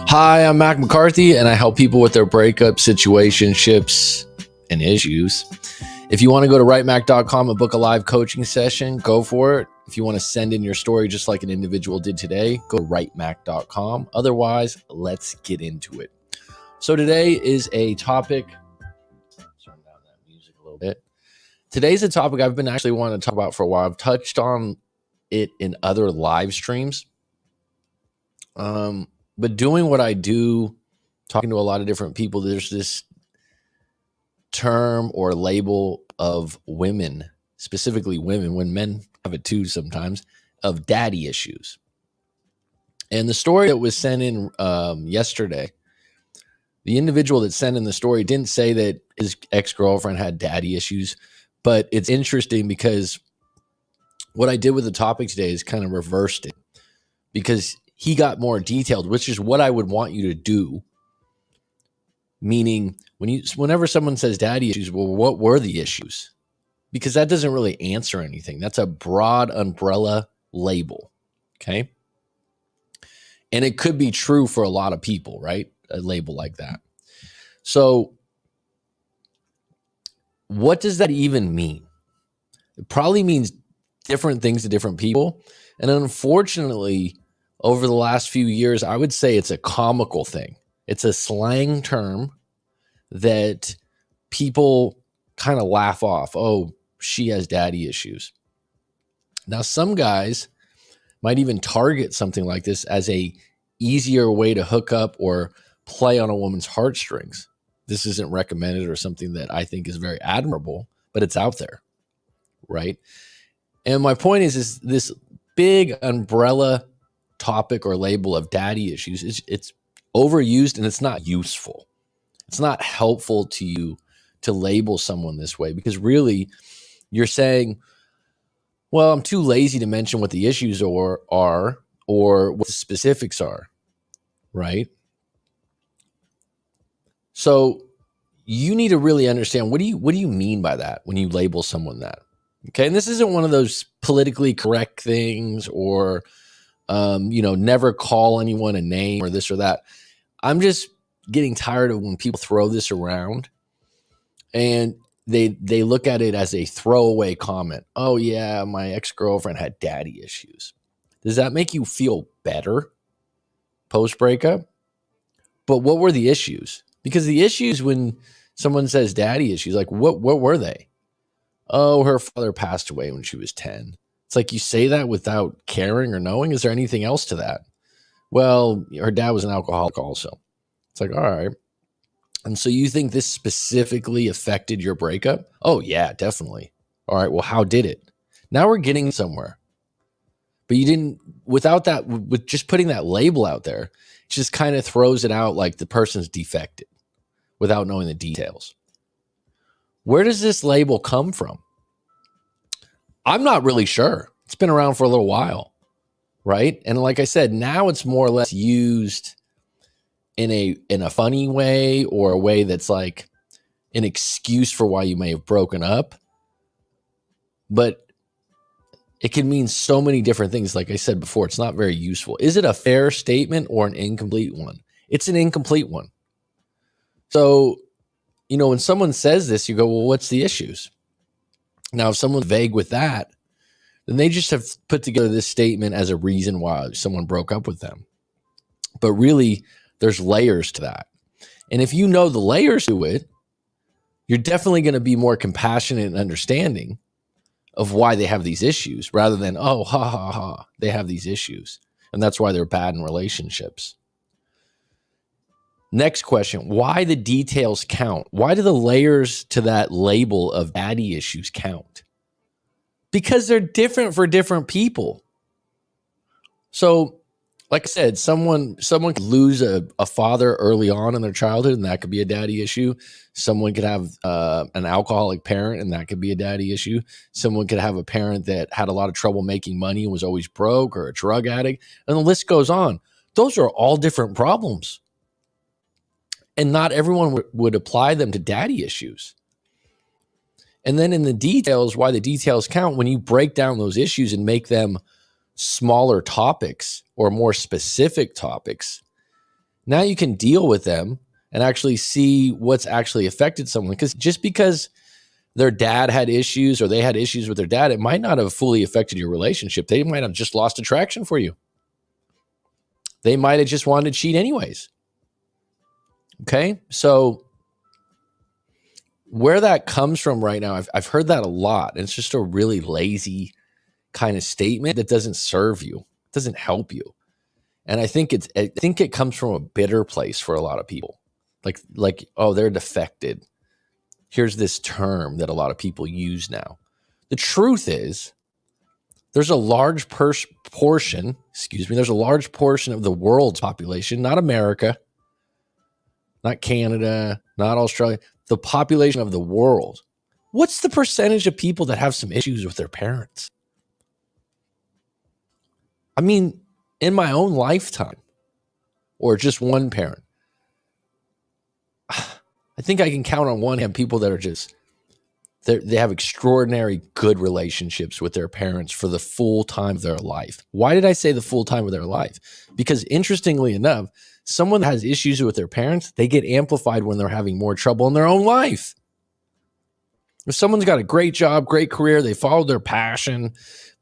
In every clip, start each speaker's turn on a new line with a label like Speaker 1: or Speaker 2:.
Speaker 1: Hi, I'm Mac McCarthy, and I help people with their breakup, situationships, and issues. If you want to go to writemac.com and book a live coaching session, go for it. If you want to send in your story just like an individual did today, go to writemac.com. Otherwise, let's get into it. So today is a topic. Turn down that music a little bit. Today's a topic I've been actually wanting to talk about for a while. I've touched on it in other live streams. But doing what I do, talking to a lot of different people, there's this term or label of women, specifically women, when men have it too sometimes, of daddy issues. And the story that was sent in yesterday, the individual that sent in the story didn't say that his ex-girlfriend had daddy issues, but it's interesting because what I did with the topic today is kind of reversed it, because he got more detailed, which is what I would want you to do. Meaning, whenever someone says daddy issues, well, what were the issues? Because that doesn't really answer anything. That's a broad umbrella label, okay? And it could be true for a lot of people, right? A label like that. So what does that even mean? It probably means different things to different people. And unfortunately, over the last few years, I would say it's a comical thing. It's a slang term that people kind of laugh off. Oh, she has daddy issues. Now, some guys might even target something like this as a easier way to hook up or play on a woman's heartstrings. This isn't recommended or something that I think is very admirable, but it's out there, right? And my point is this big umbrella topic or label of daddy issues, it's overused and it's not useful. It's not helpful to you to label someone this way, because really you're saying, well, I'm too lazy to mention what the issues are or what the specifics are, right? So you need to really understand, what do you mean by that when you label someone that? Okay, and this isn't one of those politically correct things or never call anyone a name or this or that. I'm just getting tired of when people throw this around and they look at it as a throwaway comment. Oh yeah, my ex-girlfriend had daddy issues. Does that make you feel better post-breakup? But what were the issues? Because the issues, when someone says daddy issues, like what were they? Oh, her father passed away when she was 10. It's like you say that without caring or knowing. Is there anything else to that? Well, her dad was an alcoholic also. It's like, all right. And so you think this specifically affected your breakup? Oh, yeah, definitely. All right, well, how did it? Now we're getting somewhere. But you didn't, without that, with just putting that label out there, it just kind of throws it out like the person's defected without knowing the details. Where does this label come from? I'm not really sure. It's been around for a little while, right? And like I said, now it's more or less used in a funny way, or a way that's like an excuse for why you may have broken up. But it can mean so many different things. Like I said before, it's not very useful. Is it a fair statement or an incomplete one? It's an incomplete one. So, when someone says this, you go, well, what's the issues? Now, if someone's vague with that, then they just have put together this statement as a reason why someone broke up with them. But really, there's layers to that. And if you know the layers to it, you're definitely going to be more compassionate and understanding of why they have these issues, rather than, oh, ha, ha, ha, they have these issues, and that's why they're bad in relationships. Next question, why the details count? Why do the layers to that label of daddy issues count? Because they're different for different people. So, like I said, someone could lose a father early on in their childhood, and that could be a daddy issue. Someone could have an alcoholic parent, and that could be a daddy issue. Someone could have a parent that had a lot of trouble making money and was always broke, or a drug addict, and the list goes on. Those are all different problems. And not everyone would apply them to daddy issues. And then in the details, why the details count, when you break down those issues and make them smaller topics or more specific topics, Now you can deal with them and actually see what's actually affected someone. Because just because their dad had issues or they had issues with their dad, it might not have fully affected your relationship. They might have just lost attraction for you. They might have just wanted to cheat anyways. Okay? So where that comes from right now, I've heard that a lot. And it's just a really lazy kind of statement that doesn't serve you, doesn't help you. And I think it comes from a bitter place for a lot of people. Like, oh, they're defected. Here's this term that a lot of people use now. The truth is, there's a large portion of the world's population, not America, not Canada, not Australia, the population of the world. What's the percentage of people that have some issues with their parents? I mean, in my own lifetime, or just one parent, I think I can count on one hand people that are just, they have extraordinary good relationships with their parents for the full time of their life. Why did I say the full time of their life? Because interestingly enough, someone that has issues with their parents, they get amplified when they're having more trouble in their own life. If someone's got a great job, great career, they followed their passion,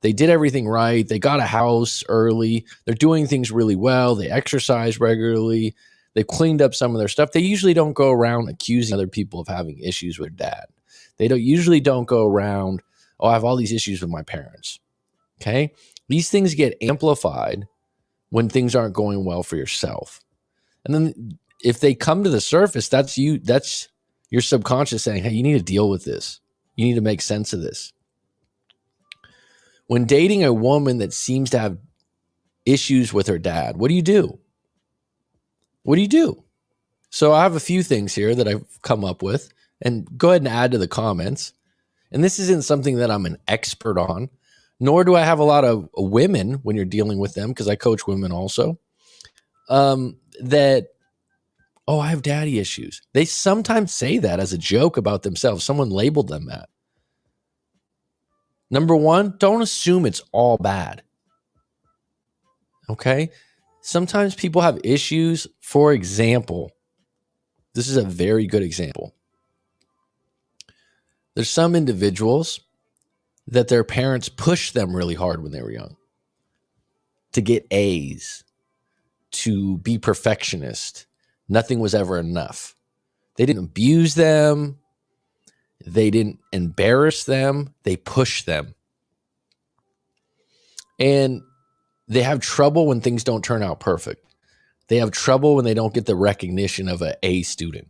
Speaker 1: they did everything right, they got a house early, they're doing things really well, they exercise regularly, they've cleaned up some of their stuff, they usually don't go around accusing other people of having issues with dad. They usually don't go around, oh, I have all these issues with my parents. Okay? These things get amplified when things aren't going well for yourself. And then if they come to the surface, that's your subconscious saying, hey, you need to deal with this. You need to make sense of this. When dating a woman that seems to have issues with her dad, what do you do? What do you do? So I have a few things here that I've come up with, and go ahead and add to the comments. And this isn't something that I'm an expert on, nor do I have a lot of women when you're dealing with them, because I coach women also, that, oh, I have daddy issues. They sometimes say that as a joke about themselves. Someone labeled them that. Number one, don't assume it's all bad. Okay? Sometimes people have issues. For example, this is a very good example. There's some individuals that their parents pushed them really hard when they were young to get A's, to be perfectionist. Nothing was ever enough. They didn't abuse them. They didn't embarrass them. They pushed them. And they have trouble when things don't turn out perfect. They have trouble when they don't get the recognition of an A student.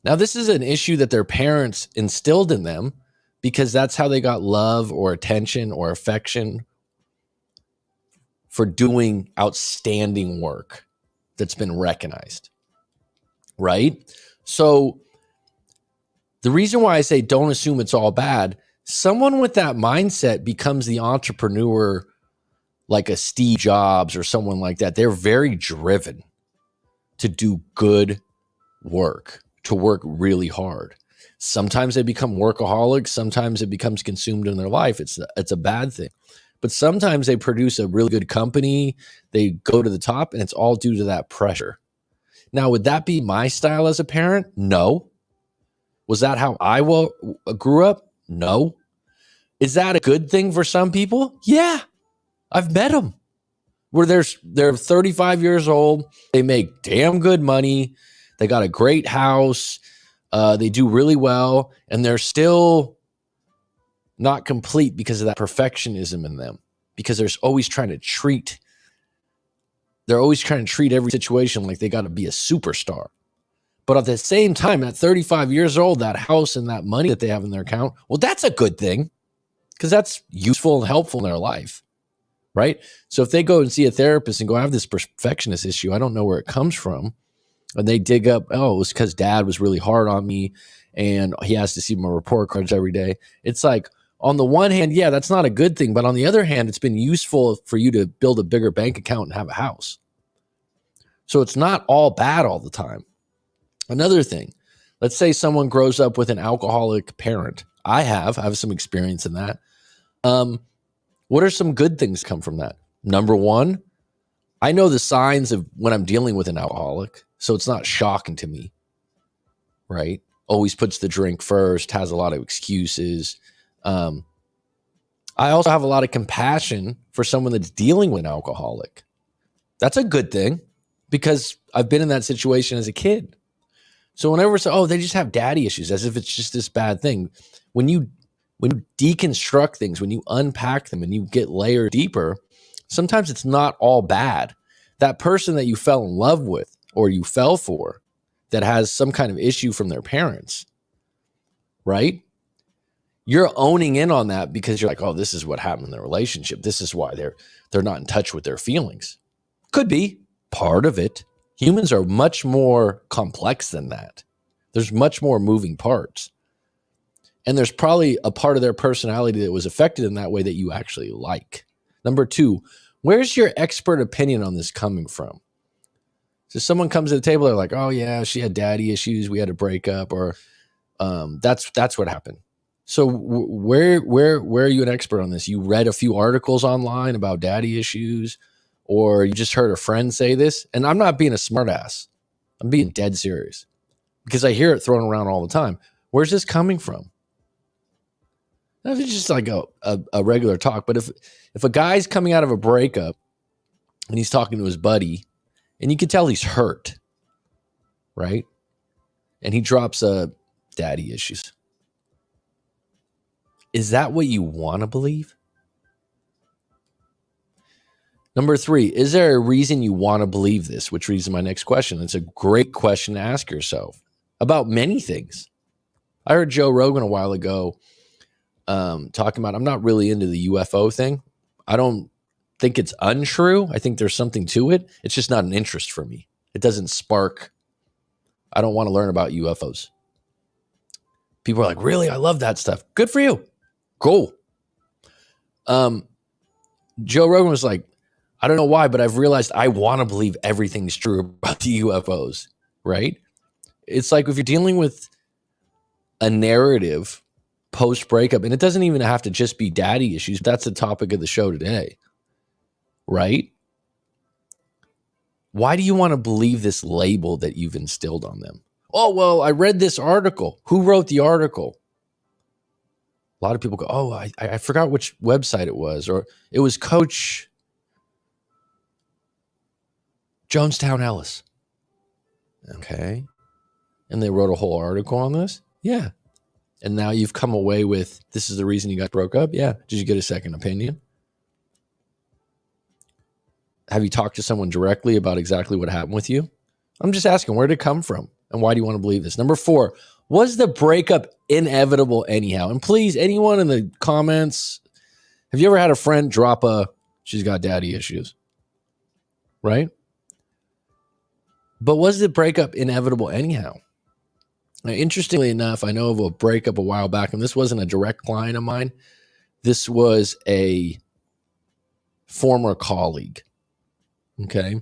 Speaker 1: Now, this is an issue that their parents instilled in them because that's how they got love or attention or affection for doing outstanding work that's been recognized, right? So the reason why I say don't assume it's all bad, someone with that mindset becomes the entrepreneur like a Steve Jobs or someone like that. They're very driven to do good work, to work really hard. Sometimes they become workaholics. Sometimes it becomes consumed in their life. It's a bad thing. But sometimes they produce a really good company. They go to the top, and it's all due to that pressure. Now, would that be my style as a parent? No. Was that how I grew up? No. Is that a good thing for some people? Yeah. I've met them where they're 35 years old. They make damn good money. They got a great house. They do really well, and they're still not complete because of that perfectionism in them, because they're always trying to treat every situation like they got to be a superstar. But at the same time, at 35 years old, that house and that money that they have in their account, well, that's a good thing because that's useful and helpful in their life, right? So if they go and see a therapist and go, I have this perfectionist issue, I don't know where it comes from, and they dig up, oh, it was because dad was really hard on me and he has to see my report cards every day. It's like, on the one hand, yeah, that's not a good thing. But on the other hand, it's been useful for you to build a bigger bank account and have a house. So it's not all bad all the time. Another thing, let's say someone grows up with an alcoholic parent. I have some experience in that. What are some good things that come from that? Number one, I know the signs of when I'm dealing with an alcoholic, so it's not shocking to me, right? Always puts the drink first, has a lot of excuses. I also have a lot of compassion for someone that's dealing with an alcoholic. That's a good thing because I've been in that situation as a kid. So whenever it's, oh, they just have daddy issues, as if it's just this bad thing. When you deconstruct things, when you unpack them and you get layered deeper, sometimes it's not all bad. That person that you fell in love with or you fell for that has some kind of issue from their parents, right? You're owning in on that because you're like, oh, this is what happened in their relationship. This is why they're not in touch with their feelings. Could be part of it. Humans are much more complex than that. There's much more moving parts. And there's probably a part of their personality that was affected in that way that you actually like. Number 2, where's your expert opinion on this coming from? So someone comes to the table, they're like, oh yeah, she had daddy issues, we had to break up, or that's what happened. So where are you an expert on this? You read a few articles online about daddy issues, or you just heard a friend say this? And I'm not being a smartass. I'm being dead serious because I hear it thrown around all the time. Where's this coming from? It's just like a regular talk. But if a guy's coming out of a breakup and he's talking to his buddy, and you can tell he's hurt, right? And he drops daddy issues. Is that what you want to believe? Number 3, is there a reason you want to believe this? Which leads to my next question. It's a great question to ask yourself about many things. I heard Joe Rogan a while ago talking about, I'm not really into the UFO thing. I don't think it's untrue. I think there's something to it. It's just not an interest for me. It doesn't spark. I don't want to learn about UFOs. People are like, really? I love that stuff. Good for you. Cool. Joe Rogan was like, I don't know why, but I've realized I want to believe everything's true about the UFOs, right? It's like if you're dealing with a narrative post-breakup, and it doesn't even have to just be daddy issues. That's the topic of the show today, right? Why do you want to believe this label that you've instilled on them? Oh, well, I read this article. Who wrote the article? A lot of people go, oh, I forgot which website it was, or it was Coach Jonestown Ellis. Okay. And they wrote a whole article on this? Yeah. And now you've come away with, this is the reason you got broke up? Yeah. Did you get a second opinion? Have you talked to someone directly about exactly what happened with you? I'm just asking, where did it come from? And why do you want to believe this? Number 4, was the breakup inevitable anyhow? And please, anyone in the comments, have you ever had a friend drop she's got daddy issues? Right? But was the breakup inevitable anyhow? Now, interestingly enough, I know of a breakup a while back, and this wasn't a direct client of mine. This was a former colleague. Okay.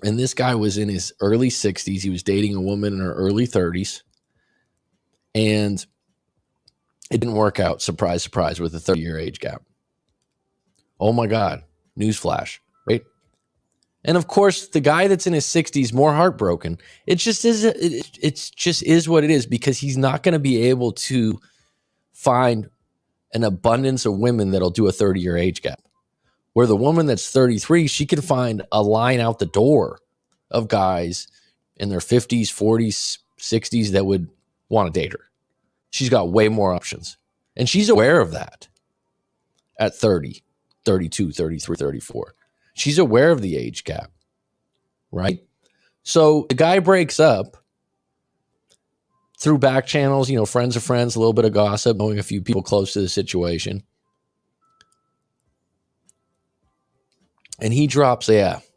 Speaker 1: And this guy was in his early 60s. He was dating a woman in her early 30s. And it didn't work out, surprise, surprise, with a 30-year age gap. Oh my God. Newsflash, right? And of course, the guy that's in his 60s, more heartbroken. It just is what it is, because he's not going to be able to find an abundance of women that'll do a 30-year age gap. Where the woman that's 33, she can find a line out the door of guys in their 50s, 40s, 60s that would want to date her. She's got way more options. And she's aware of that at 30, 32, 33, 34. She's aware of the age gap, right? So the guy breaks up through back channels, friends of friends, a little bit of gossip, knowing a few people close to the situation. And he drops,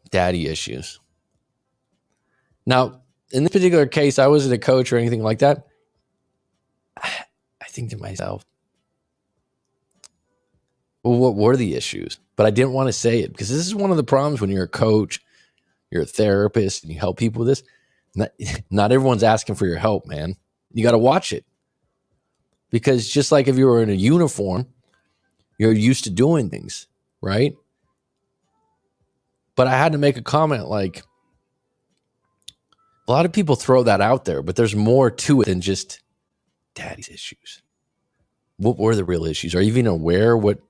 Speaker 1: daddy issues. Now, in this particular case, I wasn't a coach or anything like that. I think to myself, well, what were the issues? But I didn't want to say it, because this is one of the problems when you're a coach, you're a therapist, and you help people with this. Not everyone's asking for your help, man. You got to watch it. Because just like if you were in a uniform, you're used to doing things, right? But I had to make a comment like, a lot of people throw that out there, but there's more to it than just daddy's issues. What were the real issues? Are you even aware what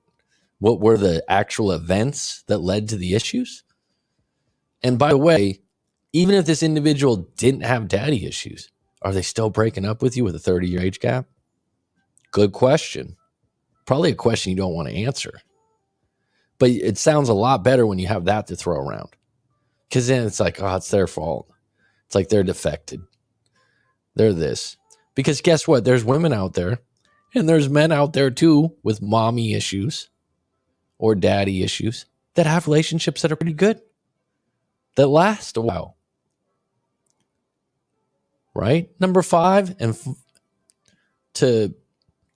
Speaker 1: were the actual events that led to the issues? And by the way, even if this individual didn't have daddy issues, are they still breaking up with you with a 30-year age gap? Good question. Probably a question you don't want to answer. But it sounds a lot better when you have that to throw around. Because then it's like, oh, it's their fault. It's like they're defected. They're this. Because guess what? There's women out there, and there's men out there too with mommy issues or daddy issues that have relationships that are pretty good, that last a while. Right? Number 5, and to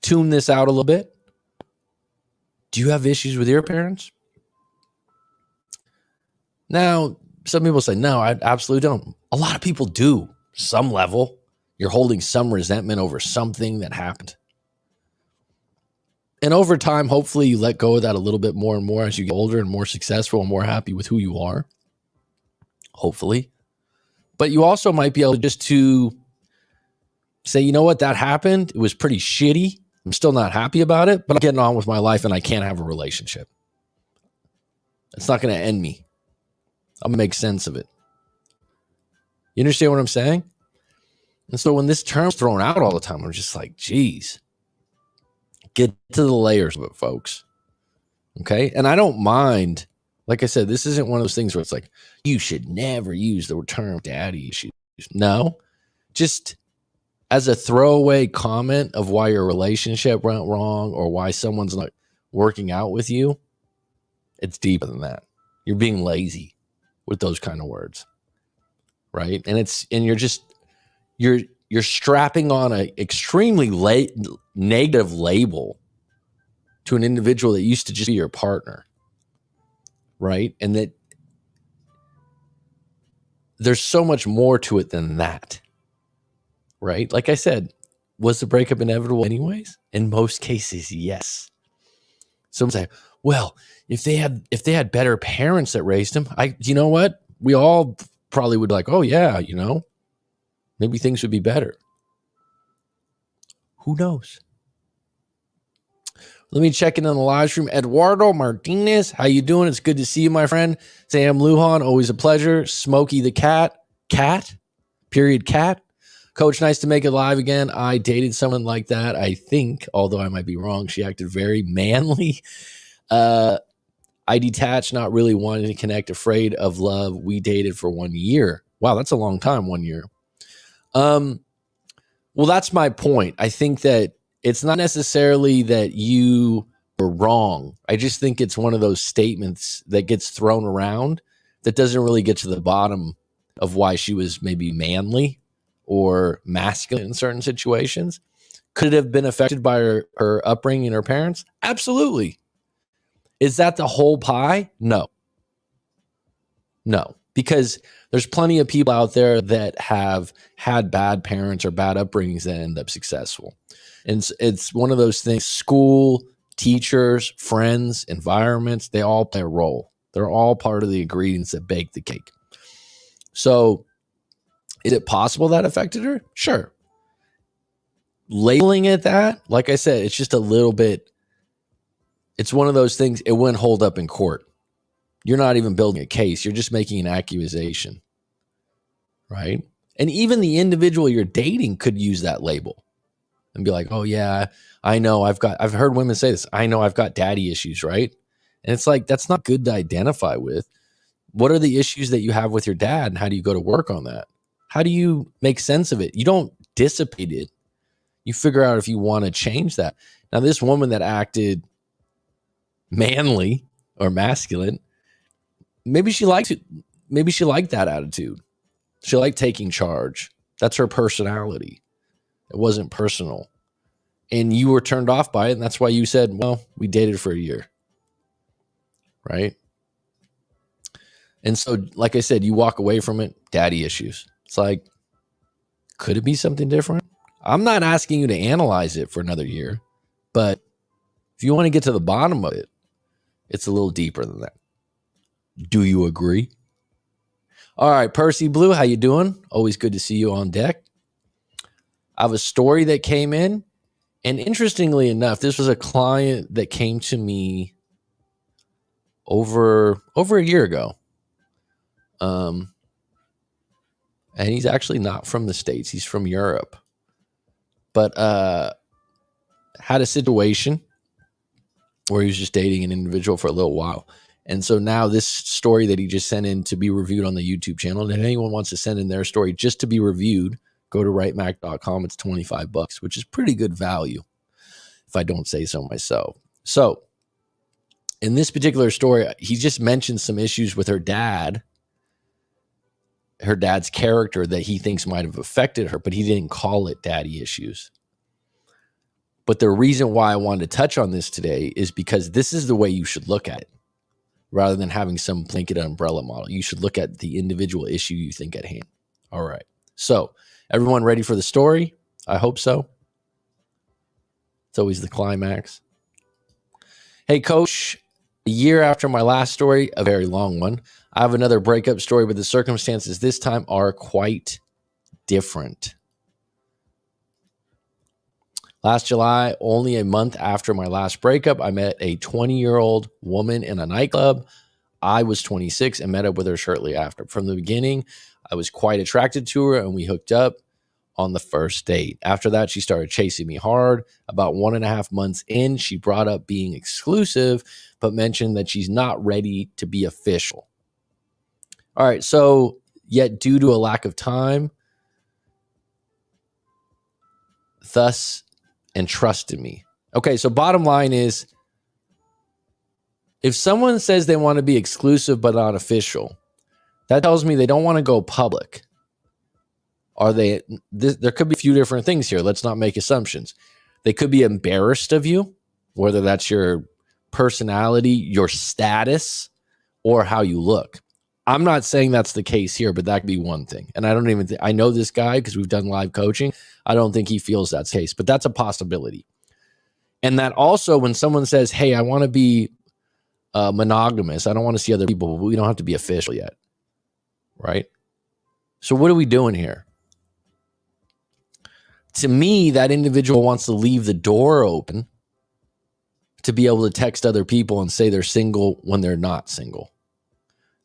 Speaker 1: tune this out a little bit, do you have issues with your parents? Now, some people say, no, I absolutely don't. A lot of people do, some level. You're holding some resentment over something that happened. And over time, hopefully you let go of that a little bit more and more as you get older and more successful and more happy with who you are. Hopefully. But you also might be able just to say, you know what, that happened. It was pretty shitty. I'm still not happy about it, but I'm getting on with my life and I can't have a relationship. It's not going to end me. I'm going to make sense of it. You understand what I'm saying? And so when this term's thrown out all the time, I'm just like, geez, get to the layers of it, folks. Okay. And I don't mind. Like I said, this isn't one of those things where it's like, you should never use the term daddy issues. No, just as a throwaway comment of why your relationship went wrong or why someone's not working out with you, it's deeper than that. You're being lazy with those kind of words, right? And you're strapping on an extremely negative label to an individual that used to just be your partner, right? And that there's so much more to it than that, right? Like I said, was the breakup inevitable anyways? In most cases, yes. Some say, well, if they had better parents that raised him, you know what? We all probably would like, oh yeah, maybe things would be better. Who knows? Let me check in on the live stream. Eduardo Martinez, how you doing? It's good to see you, my friend. Sam Lujan, always a pleasure. Smokey the cat, period cat. Coach, nice to make it live again. I dated someone like that, I think, although I might be wrong. She acted very manly. I detached, not really wanting to connect, afraid of love. We dated for 1 year. Wow, that's a long time, 1 year. Well, that's my point. I think that it's not necessarily that you were wrong. I just think it's one of those statements that gets thrown around that doesn't really get to the bottom of why she was maybe manly or masculine in certain situations. Could it have been affected by her upbringing and her parents? Absolutely. Is that the whole pie? No, because there's plenty of people out there that have had bad parents or bad upbringings that end up successful. And it's one of those things, school, teachers, friends, environments, they all play a role. They're all part of the ingredients that bake the cake. So is it possible that affected her? Sure. Labeling it that, like I said, it's just a little bit, it's one of those things, it wouldn't hold up in court. You're not even building a case. You're just making an accusation, right? And even the individual you're dating could use that label and be like, oh yeah, I know I've heard women say this. I know I've got daddy issues, right? And it's like, that's not good to identify with. What are the issues that you have with your dad and how do you go to work on that? How do you make sense of it? You don't dissipate it. You figure out if you want to change that. Now, this woman that acted manly or masculine, maybe she liked it. Maybe she liked that attitude. She liked taking charge. That's her personality. It wasn't personal. And you were turned off by it. And that's why you said, well, we dated for a year. Right? And so, like I said, you walk away from it, daddy issues. It's like, could it be something different? I'm not asking you to analyze it for another year, but if you want to get to the bottom of it, it's a little deeper than that. Do you agree? All right, Percy Blue, how you doing? Always good to see you on deck. I have a story that came in, and interestingly enough, this was a client that came to me over a year ago. And he's actually not from the States. He's from Europe. But had a situation where he was just dating an individual for a little while. And so now this story that he just sent in to be reviewed on the YouTube channel, and if anyone wants to send in their story just to be reviewed, go to writemac.com. It's $25, which is pretty good value, if I don't say so myself. So in this particular story, he just mentioned some issues with her dad's character that he thinks might have affected her, but he didn't call it daddy issues. But the reason why I wanted to touch on this today is because this is the way you should look at it. Rather than having some blanket umbrella model, you should look at the individual issue you think at hand. All right. So everyone ready for the story? I hope so. It's always the climax. Hey, Coach, a year after my last story, a very long one, I have another breakup story, but the circumstances this time are quite different. Last July, only a month after my last breakup, I met a 20-year-old woman in a nightclub. I was 26 and met up with her shortly after. From the beginning, I was quite attracted to her, and we hooked up on the first date. After that, she started chasing me hard. About 1.5 months in, she brought up being exclusive, but mentioned that she's not ready to be official. All right, so yet due to a lack of time, thus entrusted me. Okay, so bottom line is, if someone says they want to be exclusive but not official, that tells me they don't want to go public. There could be a few different things here. Let's not make assumptions. They could be embarrassed of you, whether that's your personality, your status, or how you look. I'm not saying that's the case here, but that could be one thing. And I don't even I know this guy because we've done live coaching. I don't think he feels that's the case, but that's a possibility. And that also, when someone says, hey, I want to be monogamous, I don't want to see other people, but we don't have to be official yet. Right? So what are we doing here? To me, that individual wants to leave the door open to be able to text other people and say they're single when they're not single.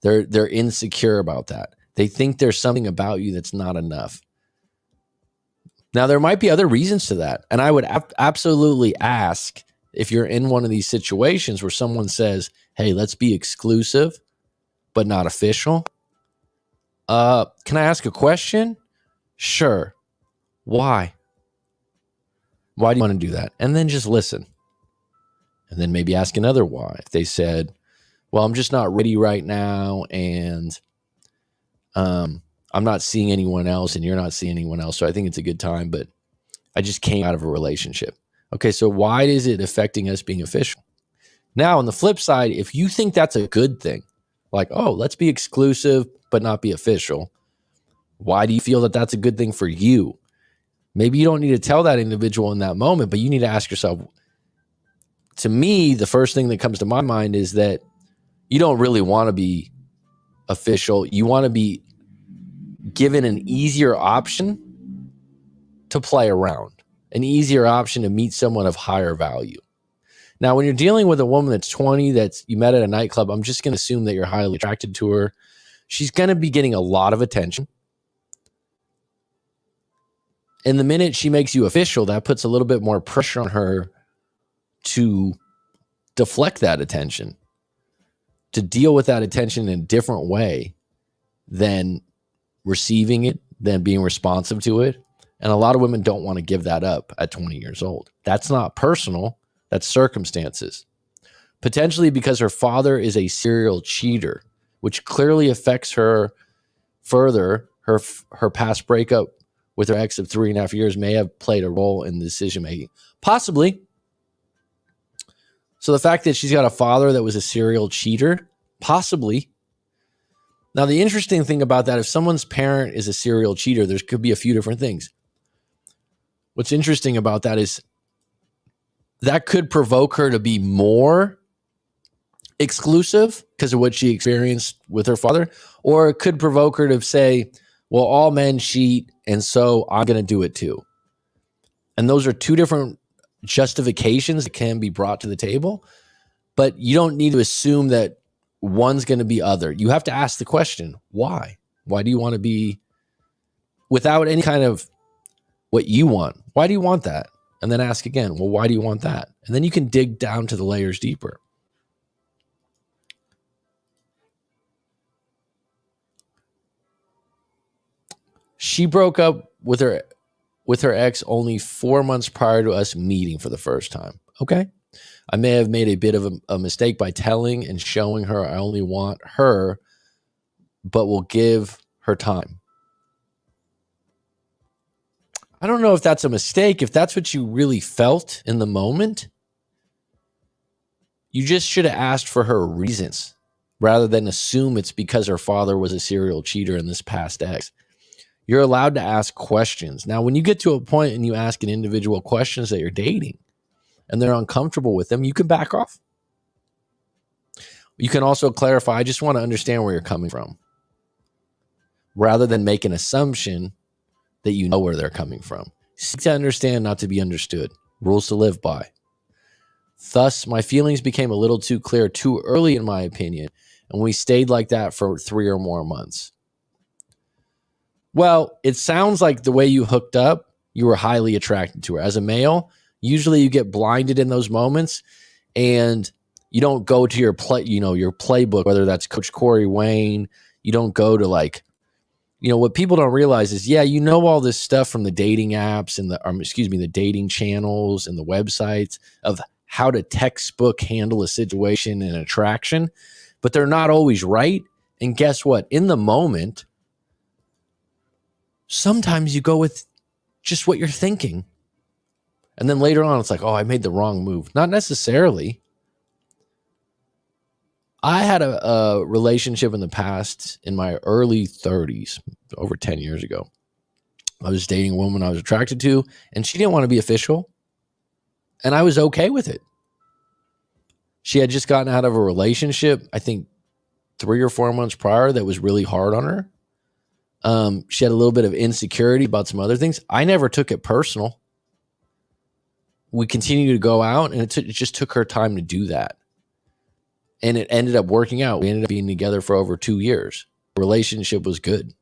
Speaker 1: They're insecure about that. They think there's something about you that's not enough. Now, there might be other reasons to that. And I would absolutely ask, if you're in one of these situations where someone says, hey, let's be exclusive, but not official. Can I ask a question? Sure. Why? Why do you want to do that? And then just listen. And then maybe ask another why. If they said, well, I'm just not ready right now, and I'm not seeing anyone else, and you're not seeing anyone else, so I think it's a good time, but I just came out of a relationship. Okay, so why is it affecting us being official? Now, on the flip side, if you think that's a good thing, like, oh, let's be exclusive but not be official, why do you feel that that's a good thing for you? Maybe you don't need to tell that individual in that moment, but you need to ask yourself, to me, the first thing that comes to my mind is that you don't really want to be official. You want to be given an easier option to play around, an easier option to meet someone of higher value. Now, when you're dealing with a woman that's 20, that you met at a nightclub, I'm just going to assume that you're highly attracted to her. She's going to be getting a lot of attention. And the minute she makes you official, that puts a little bit more pressure on her to deflect that attention, to deal with that attention in a different way than receiving it, than being responsive to it. And a lot of women don't want to give that up at 20 years old. That's not personal. That's circumstances. Potentially because her father is a serial cheater, which clearly affects her further. Her past breakup with her ex of 3.5 years may have played a role in the decision making. Possibly. So the fact that she's got a father that was a serial cheater, possibly. Now, the interesting thing about that, if someone's parent is a serial cheater, there could be a few different things. What's interesting about that is that could provoke her to be more exclusive because of what she experienced with her father, or it could provoke her to say, well, all men cheat, and so I'm going to do it too. And those are two different justifications that can be brought to the table, but you don't need to assume that one's going to be other. You have to ask the question, why? Why do you want to be, without any kind of what you want? Why do you want that? And then ask again, well, why do you want that? And then you can dig down to the layers deeper. She broke up with her ex only 4 months prior to us meeting for the first time. Okay. I may have made a bit of a mistake by telling and showing her I only want her, but will give her time. I don't know if that's a mistake. If that's what you really felt in the moment, you just should have asked for her reasons rather than assume it's because her father was a serial cheater and this past ex. You're allowed to ask questions. Now, when you get to a point and you ask an individual questions that you're dating and they're uncomfortable with them, you can back off. You can also clarify, I just want to understand where you're coming from, rather than make an assumption that you know where they're coming from. Seek to understand, not to be understood. Rules to live by. Thus, my feelings became a little too clear too early, in my opinion, and we stayed like that for 3 or more months. Well, it sounds like the way you hooked up, you were highly attracted to her. As a male, usually you get blinded in those moments and you don't go to your your playbook, whether that's Coach Corey Wayne. You don't go to what people don't realize is, you know, all this stuff from the dating apps and the dating channels and the websites of how to textbook handle a situation and attraction, but they're not always right. And guess what? In the moment, sometimes you go with just what you're thinking. And then later on, it's like, oh, I made the wrong move. Not necessarily. I had a relationship in the past in my early 30s, over 10 years ago. I was dating a woman I was attracted to, and she didn't want to be official. And I was okay with it. She had just gotten out of a relationship, I think 3 or 4 months prior, that was really hard on her. She had a little bit of insecurity about some other things. I never took it personal. We continued to go out, and it just took her time to do that. And it ended up working out. We ended up being together for over 2 years. The relationship was good.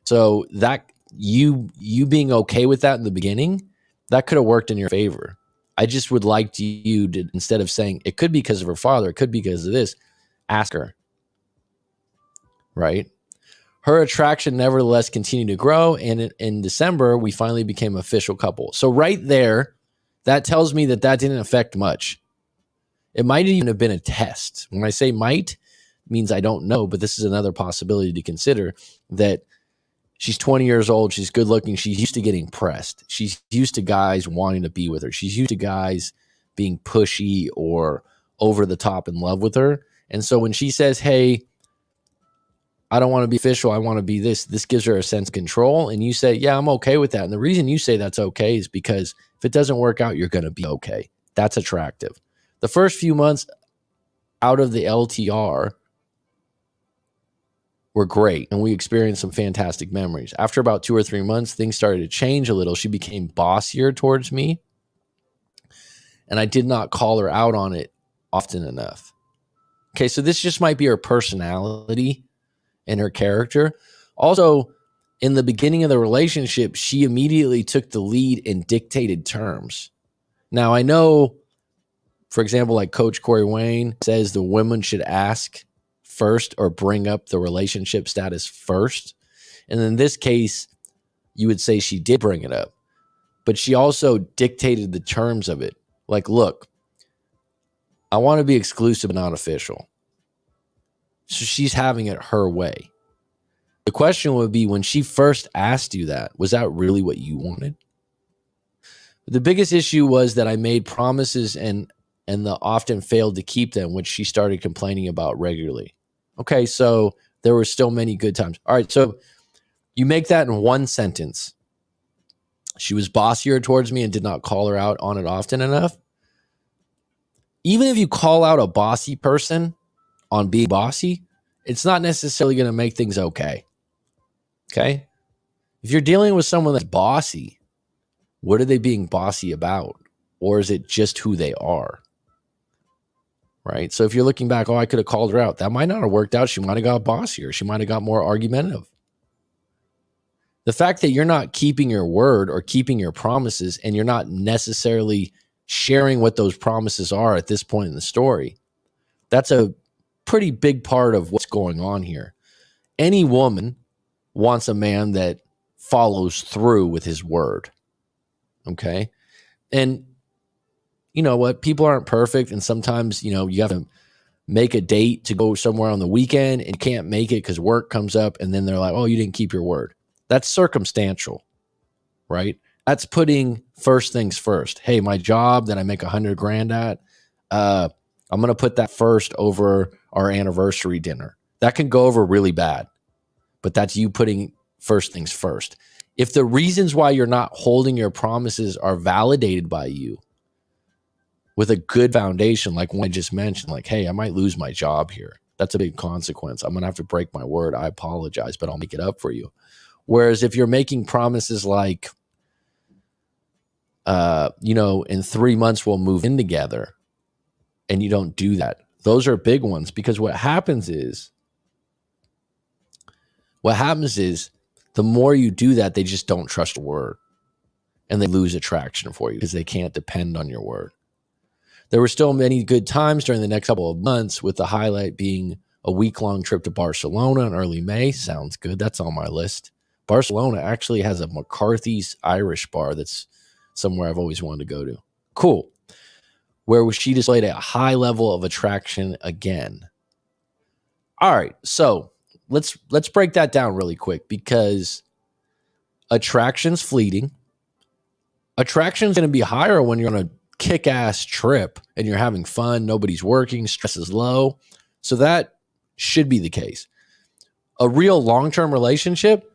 Speaker 1: So that you being okay with that in the beginning, that could have worked in your favor. I just would like you to, instead of saying it could be because of her father, it could be because of this, ask her. Right? Her attraction nevertheless continued to grow, and in December, we finally became an official couple. So right there, that tells me that didn't affect much. It might even have been a test. When I say might, it means I don't know, but this is another possibility to consider, that she's 20 years old, she's good looking, she's used to getting pressed. She's used to guys wanting to be with her. She's used to guys being pushy or over the top in love with her. And so when she says, hey, I don't want to be official, I want to be this gives her a sense of control. And you say, yeah, I'm okay with that. And the reason you say that's okay is because if it doesn't work out, you're going to be okay. That's attractive. The first few months out of the LTR were great, and we experienced some fantastic memories. After about 2 or 3 months, things started to change a little. She became bossier towards me, and I did not call her out on it often enough. Okay, so this just might be her personality and her character. Also, in the beginning of the relationship, she immediately took the lead and dictated terms. Now, I know, for example, like Coach Corey Wayne says, the women should ask first or bring up the relationship status first. And in this case, you would say she did bring it up, but she also dictated the terms of it. Like, look, I want to be exclusive and not official. So she's having it her way. The question would be, when she first asked you that, was that really what you wanted? The biggest issue was that I made promises and often failed to keep them, which she started complaining about regularly. Okay, so there were still many good times. All right, so you make that in one sentence. She was bossier towards me and did not call her out on it often enough. Even if you call out a bossy person, on being bossy, it's not necessarily going to make things okay. Okay. If you're dealing with someone that's bossy, what are they being bossy about? Or is it just who they are? Right. So if you're looking back, oh, I could have called her out. That might not have worked out. She might have got bossier. She might have got more argumentative. The fact that you're not keeping your word or keeping your promises, and you're not necessarily sharing what those promises are at this point in the story, that's a pretty big part of what's going on here. Any woman wants a man that follows through with his word. Okay. And you know what? People aren't perfect. And sometimes, you have to make a date to go somewhere on the weekend and can't make it because work comes up. And then they're like, oh, you didn't keep your word. That's circumstantial, right? That's putting first things first. Hey, my job that I make $100,000 at, I'm going to put that first over our anniversary dinner. That can go over really bad, but that's you putting first things first. If the reasons why you're not holding your promises are validated by you with a good foundation, like one I just mentioned, like, hey, I might lose my job here. That's a big consequence. I'm going to have to break my word. I apologize, but I'll make it up for you. Whereas if you're making promises like, in 3 months we'll move in together, and you don't do that, those are big ones. Because what happens is the more you do that, they just don't trust your word, and they lose attraction for you because they can't depend on your word. There were still many good times during the next couple of months, with the highlight being a week-long trip to Barcelona in early May. Sounds good. That's on my list. Barcelona actually has a McCarthy's Irish bar that's somewhere I've always wanted to go to. Cool. Where she displayed a high level of attraction again. All right, so let's break that down really quick, because attraction's fleeting. Attraction's going to be higher when you're on a kick-ass trip and you're having fun, nobody's working, stress is low. So that should be the case. A real long-term relationship,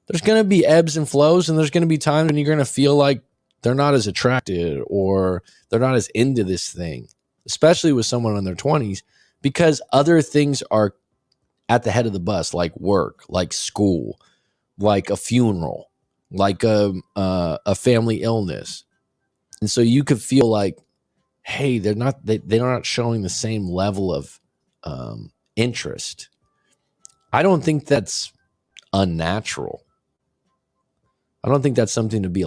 Speaker 1: there's going to be ebbs and flows, and there's going to be times when you're going to feel like they're not as attracted or they're not as into this thing, especially with someone in their 20s, because other things are at the head of the bus, like work, like school, like a funeral, like a family illness. And so you could feel like, hey, they're not showing the same level of interest. I don't think that's unnatural. I don't think that's something to be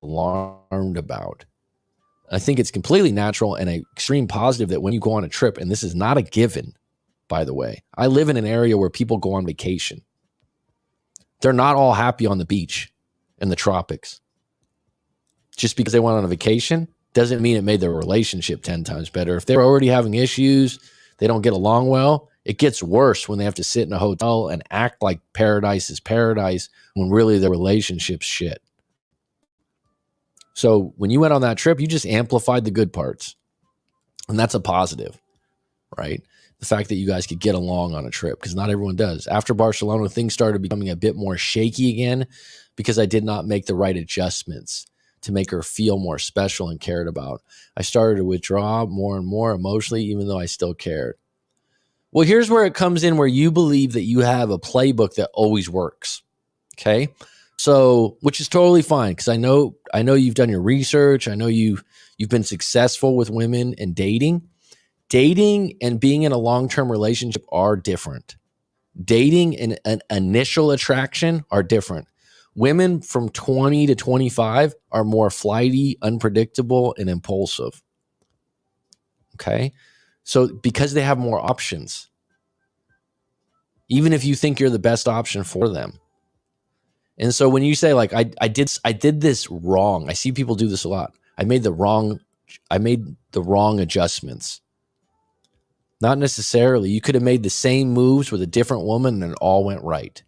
Speaker 1: alarmed about. I think it's completely natural and an extreme positive that when you go on a trip, and this is not a given, by the way. I live in an area where people go on vacation. They're not all happy on the beach in the tropics. Just because they went on a vacation doesn't mean it made their relationship 10 times better. If they're already having issues, they don't get along well, it gets worse when they have to sit in a hotel and act like paradise is paradise when really their relationship's shit. So when you went on that trip, you just amplified the good parts. And that's a positive, right? The fact that you guys could get along on a trip, because not everyone does. After Barcelona, things started becoming a bit more shaky again because I did not make the right adjustments to make her feel more special and cared about. I started to withdraw more and more emotionally, even though I still cared. Well, here's where it comes in, where you believe that you have a playbook that always works. Okay. So, which is totally fine, because I know you've done your research. I know you've been successful with women and dating. Dating and being in a long-term relationship are different. Dating and an initial attraction are different. Women from 20 to 25 are more flighty, unpredictable, and impulsive. Okay. So because they have more options, even if you think you're the best option for them. And so when you say like, I did this wrong. I see people do this a lot. I made the wrong adjustments. Not necessarily. You could have made the same moves with a different woman and it all went right.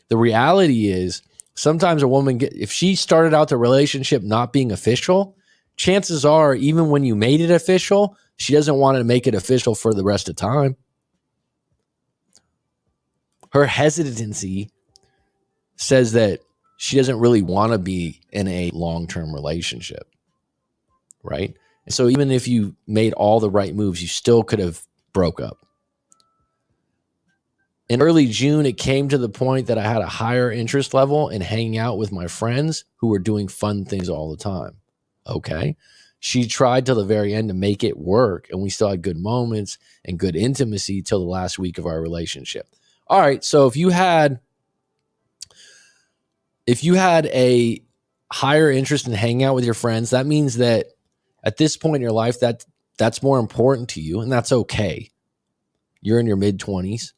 Speaker 1: The reality is sometimes a woman, if she started out the relationship not being official, chances are even when you made it official, she doesn't want to make it official for the rest of time. Her hesitancy says that she doesn't really want to be in a long-term relationship, right? And so even if you made all the right moves, you still could have broke up. In early June, it came to the point that I had a higher interest level in hanging out with my friends who were doing fun things all the time. Okay. She tried till the very end to make it work, and we still had good moments and good intimacy till the last week of our relationship. All right. So if you had a higher interest in hanging out with your friends, that means that at this point in your life, that's more important to you, and that's okay. You're in your mid-20s.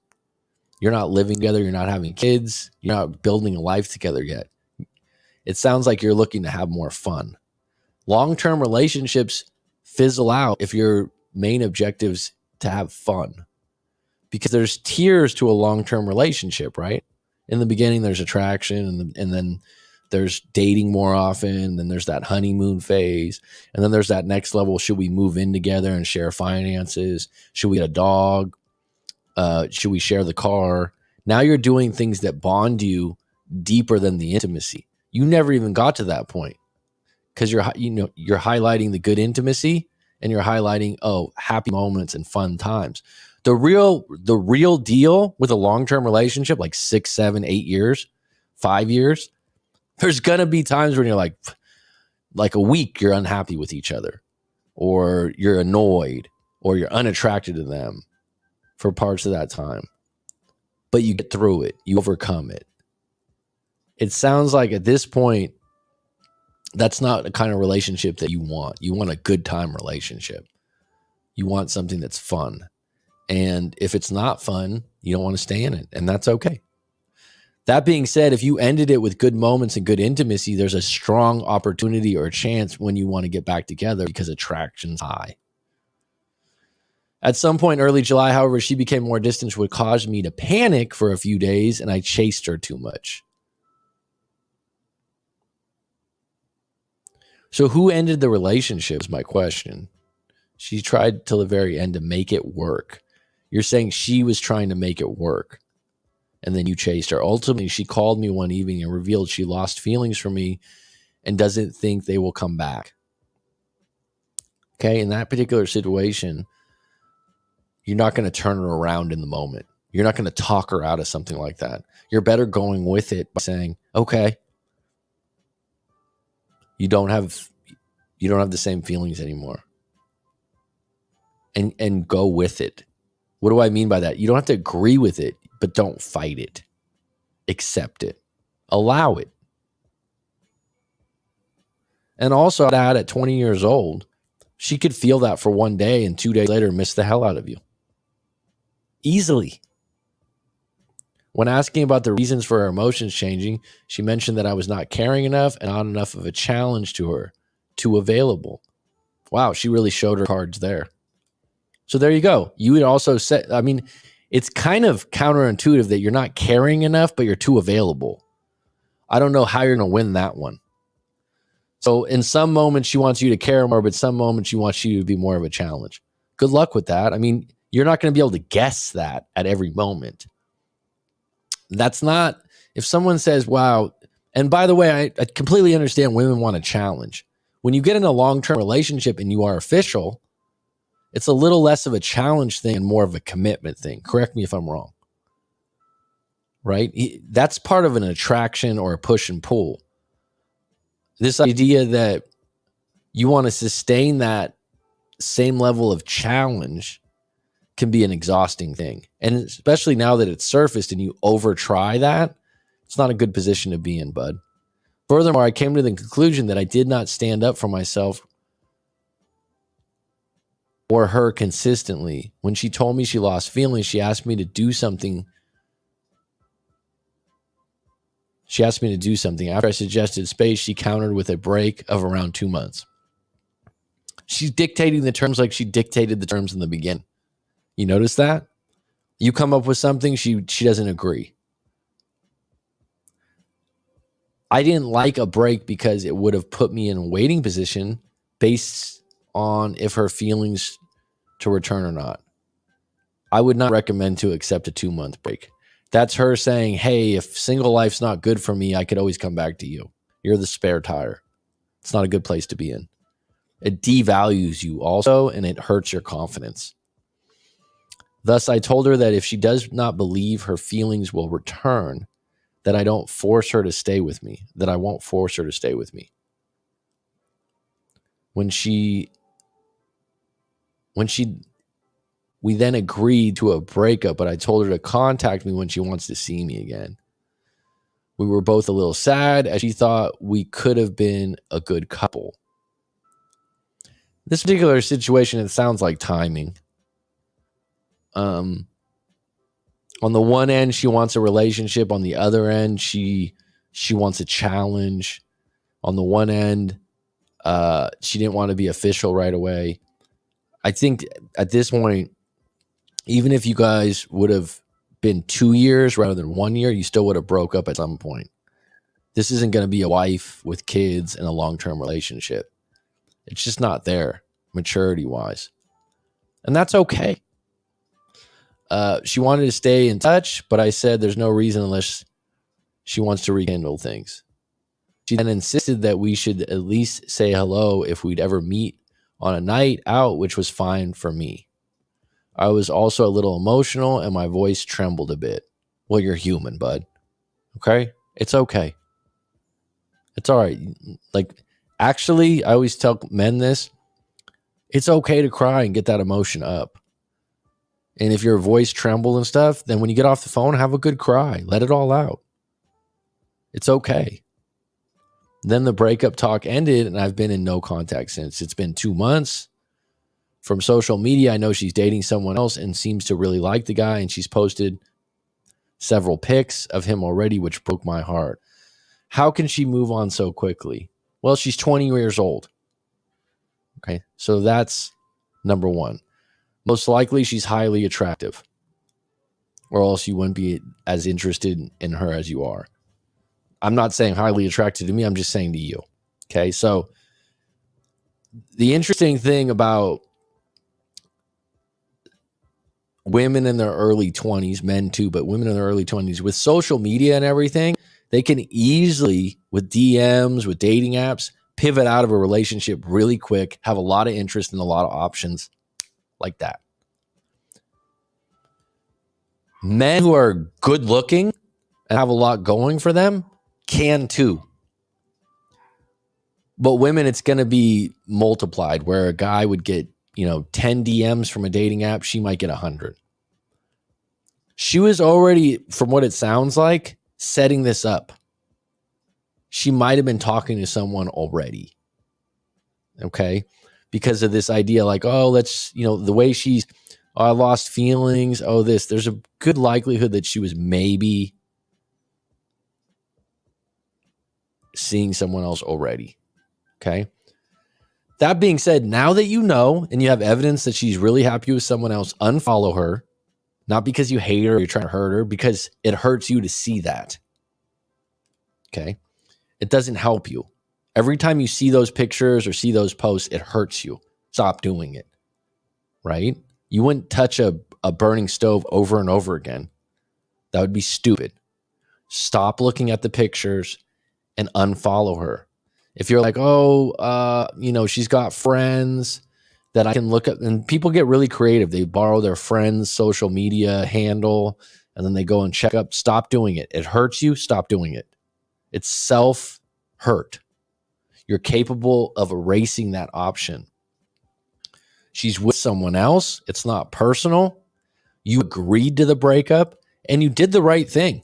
Speaker 1: You're not living together. You're not having kids. You're not building a life together yet. It sounds like you're looking to have more fun. Long-term relationships fizzle out if your main objective's to have fun, because there's tiers to a long-term relationship, right? In the beginning, there's attraction, and then there's dating more often. Then there's that honeymoon phase. And then there's that next level. Should we move in together and share finances? Should we get a dog? Should we share the car? Now you're doing things that bond you deeper than the intimacy. You never even got to that point because you're highlighting the good intimacy, and you're highlighting, happy moments and fun times. The real deal with a long-term relationship, like 6, 7, 8 years, 5 years, there's going to be times when you're like a week, you're unhappy with each other, or you're annoyed, or you're unattracted to them for parts of that time. But you get through it. You overcome it. It sounds like at this point, that's not the kind of relationship that you want. You want a good time relationship. You want something that's fun. And if it's not fun, you don't want to stay in it. And that's okay. That being said, if you ended it with good moments and good intimacy, there's a strong opportunity or a chance when you want to get back together because attraction's high. At some point early July, however, she became more distant, which caused me to panic for a few days, and I chased her too much. So who ended the relationship is my question. She tried till the very end to make it work. You're saying she was trying to make it work, and then you chased her. Ultimately, she called me one evening and revealed she lost feelings for me and doesn't think they will come back. Okay, in that particular situation, you're not going to turn her around in the moment. You're not going to talk her out of something like that. You're better going with it by saying, okay, you don't have the same feelings anymore. And go with it. What do I mean by that? You don't have to agree with it, but don't fight it. Accept it. Allow it. And also that at 20 years old, she could feel that for one day and 2 days later miss the hell out of you. Easily. When asking about the reasons for her emotions changing, she mentioned that I was not caring enough and not enough of a challenge to her, too available. Wow, she really showed her cards there. So there you go. You would also say, it's kind of counterintuitive that you're not caring enough, but you're too available. I don't know how you're going to win that one. So in some moments, she wants you to care more, but some moments she wants you to be more of a challenge. Good luck with that. You're not going to be able to guess that at every moment. That's not, if someone says, wow, and by the way, I completely understand women want a challenge. When you get in a long-term relationship and you are official, it's a little less of a challenge thing and more of a commitment thing. Correct me if I'm wrong. Right? That's part of an attraction or a push and pull. This idea that you want to sustain that same level of challenge can be an exhausting thing. And especially now that it's surfaced and you over try that, it's not a good position to be in, bud. Furthermore, I came to the conclusion that I did not stand up for myself or her consistently. When she told me she lost feelings, she asked me to do something. After I suggested space, she countered with a break of around 2 months. She's dictating the terms like she dictated the terms in the beginning. You notice that? You come up with something, she doesn't agree. I didn't like a break because it would have put me in a waiting position based on if her feelings to return or not. I would not recommend to accept a 2-month break. That's her saying, hey, if single life's not good for me, I could always come back to you. You're the spare tire. It's not a good place to be in. It devalues you also, and it hurts your confidence. Thus, I told her that if she does not believe her feelings will return, that I don't force her to stay with me, that I won't force her to stay with me. We then agreed to a breakup, but I told her to contact me when she wants to see me again. We were both a little sad as she thought we could have been a good couple. This particular situation, it sounds like timing. On the one end, she wants a relationship. On the other end, she wants a challenge. On the one end, she didn't want to be official right away. I think at this point, even if you guys would have been 2 years rather than 1 year, you still would have broke up at some point. This isn't going to be a wife with kids and a long-term relationship. It's just not there, maturity-wise. And that's okay. She wanted to stay in touch, but I said there's no reason unless she wants to rekindle things. She then insisted that we should at least say hello if we'd ever meet on a night out, which was fine for me. I was also a little emotional and my voice trembled a bit. Well, you're human, bud. Okay? It's okay. It's all right. Like, actually, I always tell men this. It's okay to cry and get that emotion up. And if your voice trembles and stuff, then when you get off the phone, have a good cry. Let it all out. It's okay. Then the breakup talk ended and I've been in no contact since. It's been 2 months. From social media, I know she's dating someone else and seems to really like the guy, and she's posted several pics of him already, which broke my heart. How can she move on so quickly? Well, she's 20 years old. Okay, so that's number one. Most likely she's highly attractive, or else you wouldn't be as interested in her as you are. I'm not saying highly attracted to me. I'm just saying to you. Okay, so the interesting thing about women in their early 20s, men too, but women in their early 20s, with social media and everything, they can easily, with DMs, with dating apps, pivot out of a relationship really quick, have a lot of interest and a lot of options like that. Men who are good looking and have a lot going for them can too. But women, it's going to be multiplied, where a guy would get 10 DMs from a dating app, she might get 100. She was already, from what it sounds like, setting this up. She might have been talking to someone already. Okay? Because of this idea, like, oh, let's, the way she's, oh, I lost feelings. Oh, this. There's a good likelihood that she was maybe seeing someone else already. Okay? That being said, now that you know and you have evidence that she's really happy with someone else, unfollow her. Not because you hate her or you're trying to hurt her, because it hurts you to see that. Okay? It doesn't help you. Every time you see those pictures or see those posts, it hurts you. Stop doing it. Right? You wouldn't touch a burning stove over and over again. That would be stupid. Stop looking at the pictures and unfollow her. If you're like, she's got friends that I can look up, and people get really creative. They borrow their friend's social media handle and then they go and check up. Stop doing it. It hurts you. Stop doing it. It's self-hurt. You're capable of erasing that option. She's with someone else. It's not personal. You agreed to the breakup and you did the right thing.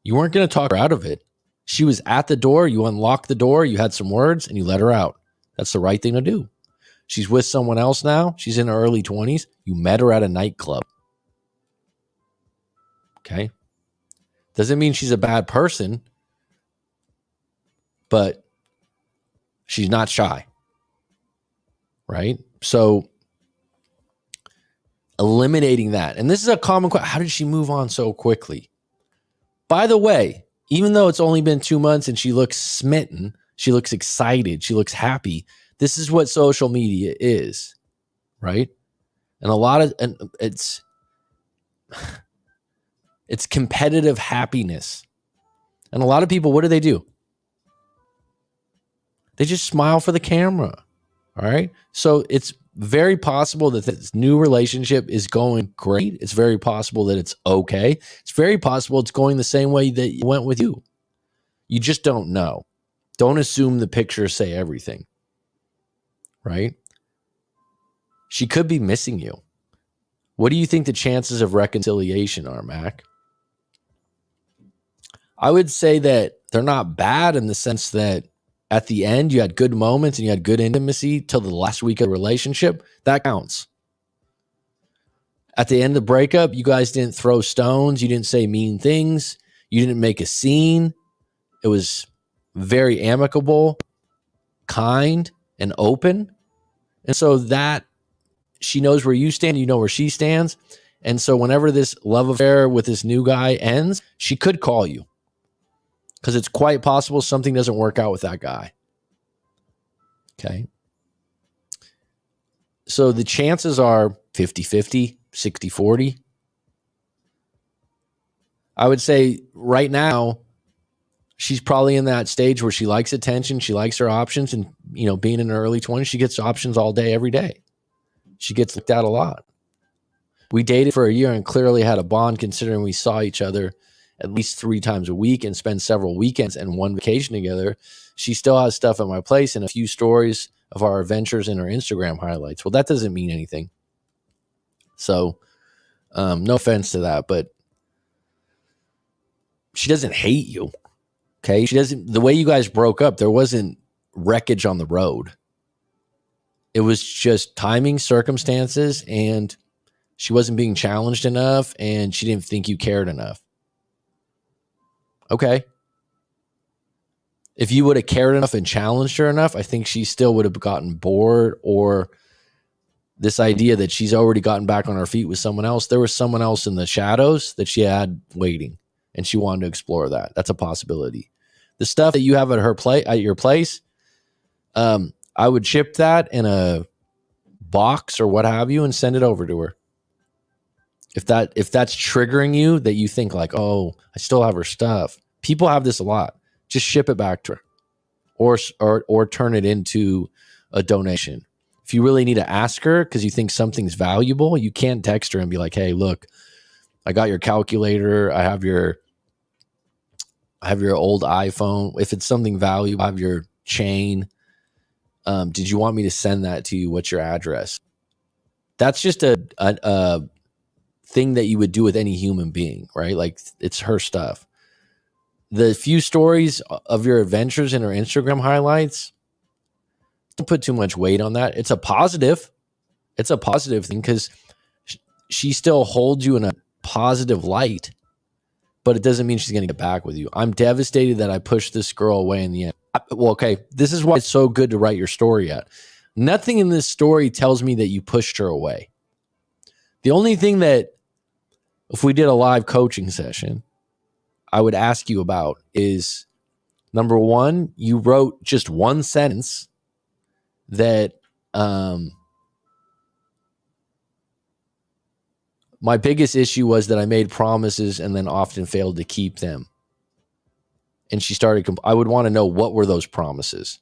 Speaker 1: You weren't going to talk her out of it. She was at the door. You unlocked the door. You had some words and you let her out. That's the right thing to do. She's with someone else now. She's in her early 20s. You met her at a nightclub. Okay? Doesn't mean she's a bad person, but she's not shy. Right? So eliminating that. And this is a common question. How did she move on so quickly? By the way, even though it's only been 2 months and she looks smitten, she looks excited, she looks happy. This is what social media is, right? And it's competitive happiness. And a lot of people, what do? They just smile for the camera. All right. So it's very possible that this new relationship is going great. It's very possible that it's okay. It's very possible it's going the same way that it went with you. You just don't know. Don't assume the pictures say everything, right? She could be missing you. What do you think the chances of reconciliation are, Mac? I would say that they're not bad in the sense that at the end you had good moments and you had good intimacy till the last week of the relationship. That counts. At the end of the breakup, you guys didn't throw stones. You didn't say mean things. You didn't make a scene. It was very amicable, kind, and open. And so that she knows where you stand, you know where she stands. And so whenever this love affair with this new guy ends, she could call you because it's quite possible something doesn't work out with that guy. Okay. So the chances are 50-50, 60-40. I would say right now, she's probably in that stage where she likes attention. She likes her options. And, you know, being in her early 20s, she gets options all day, every day. She gets looked at a lot. We dated for a year and clearly had a bond considering we saw each other at least 3 times a week and spend several weekends and one vacation together. She still has stuff at my place and a few stories of our adventures in her Instagram highlights. Well, that doesn't mean anything. So, no offense to that, but she doesn't hate you. Okay. She doesn't, the way you guys broke up, there wasn't wreckage on the road. It was just timing, circumstances, and she wasn't being challenged enough and she didn't think you cared enough. Okay. If you would have cared enough and challenged her enough, I think she still would have gotten bored, or this idea that she's already gotten back on her feet with someone else. There was someone else in the shadows that she had waiting and she wanted to explore that. That's a possibility. The stuff that you have at your place, I would ship that in a box or what have you and send it over to her. If that's triggering you, that you think like, oh, I still have her stuff. People have this a lot. Just ship it back to her, or turn it into a donation. If you really need to ask her because you think something's valuable, you can't text her and be like, hey, look, I got your calculator. I have your old iPhone. If it's something valuable, I have your chain. Did you want me to send that to you? What's your address? That's just a thing that you would do with any human being, right? Like, it's her stuff. The few stories of your adventures in her Instagram highlights, don't put too much weight on that. It's a positive. It's a positive thing because she still holds you in a positive light, but it doesn't mean she's going to get back with you. I'm devastated that I pushed this girl away in the end. Well, okay, this is why it's so good to write your story at. Nothing in this story tells me that you pushed her away. The only thing that, if we did a live coaching session, I would ask you about is, number one, you wrote just one sentence that my biggest issue was that I made promises and then often failed to keep them. And she started, I would want to know, what were those promises?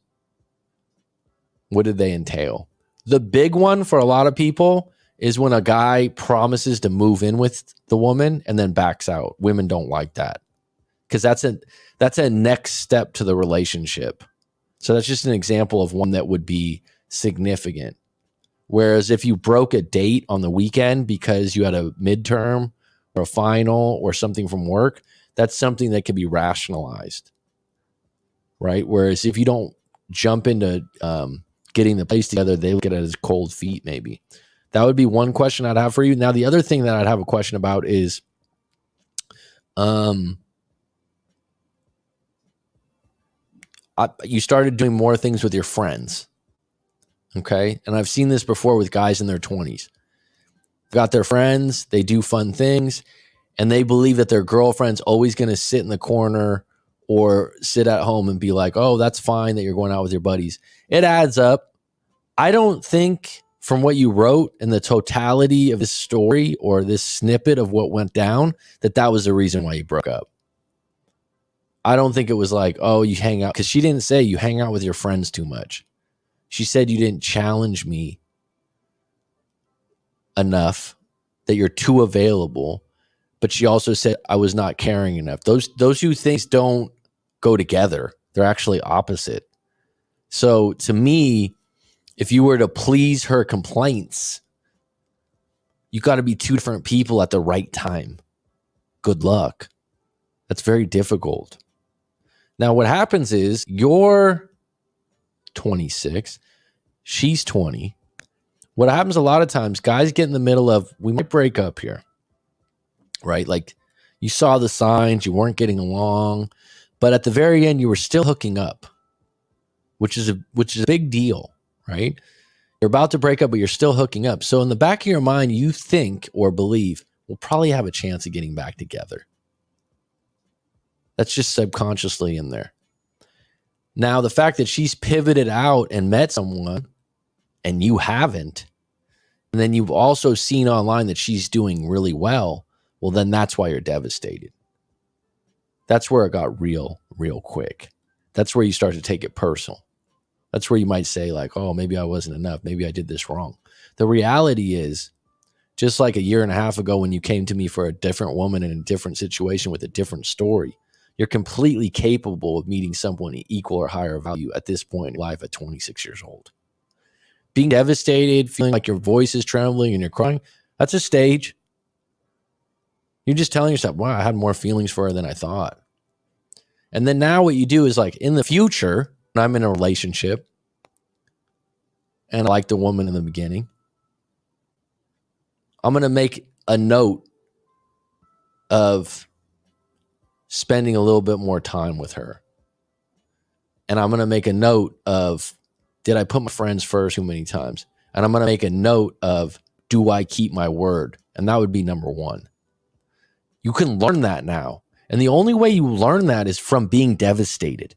Speaker 1: What did they entail? The big one for a lot of people is when a guy promises to move in with the woman and then backs out. Women don't like that because that's a next step to the relationship. So that's just an example of one that would be significant. Whereas if you broke a date on the weekend because you had a midterm or a final or something from work, that's something that could be rationalized, right? Whereas if you don't jump into getting the place together, they look at it as cold feet maybe. That would be one question I'd have for you. Now, the other thing that I'd have a question about is you started doing more things with your friends. Okay. And I've seen this before with guys in their 20s. Got their friends, they do fun things, and they believe that their girlfriend's always going to sit in the corner or sit at home and be like, oh, that's fine that you're going out with your buddies. It adds up. I don't think, from what you wrote and the totality of this story or this snippet of what went down, that was the reason why you broke up. I don't think it was like, oh, you hang out, because she didn't say you hang out with your friends too much. She said you didn't challenge me enough, that you're too available, but she also said I was not caring enough. Those two things don't go together. They're actually opposite. So to me, if you were to please her complaints, you got to be two different people at the right time. Good luck. That's very difficult. Now, what happens is you're 26, she's 20. What happens a lot of times, guys get in the middle of, we might break up here, right? Like you saw the signs, you weren't getting along, but at the very end, you were still hooking up, which is a big deal, right? You're about to break up, but you're still hooking up. So in the back of your mind, you think or believe we'll probably have a chance of getting back together. That's just subconsciously in there. Now, the fact that she's pivoted out and met someone and you haven't, and then you've also seen online that she's doing really well, well, then that's why you're devastated. That's where it got real quick. That's where you start to take it personal. That's where you might say like, oh, maybe I wasn't enough. Maybe I did this wrong. The reality is, just like a year and a half ago when you came to me for a different woman in a different situation with a different story, you're completely capable of meeting someone equal or higher value at this point in life at 26 years old. Being devastated, feeling like your voice is trembling and you're crying, that's a stage. You're just telling yourself, wow, I had more feelings for her than I thought. And then now what you do is like in the future, when I'm in a relationship and I like the woman in the beginning, I'm going to make a note of spending a little bit more time with her. And I'm going to make a note of, did I put my friends first too many times? And I'm going to make a note of, do I keep my word? And that would be number one. You can learn that now. And the only way you learn that is from being devastated.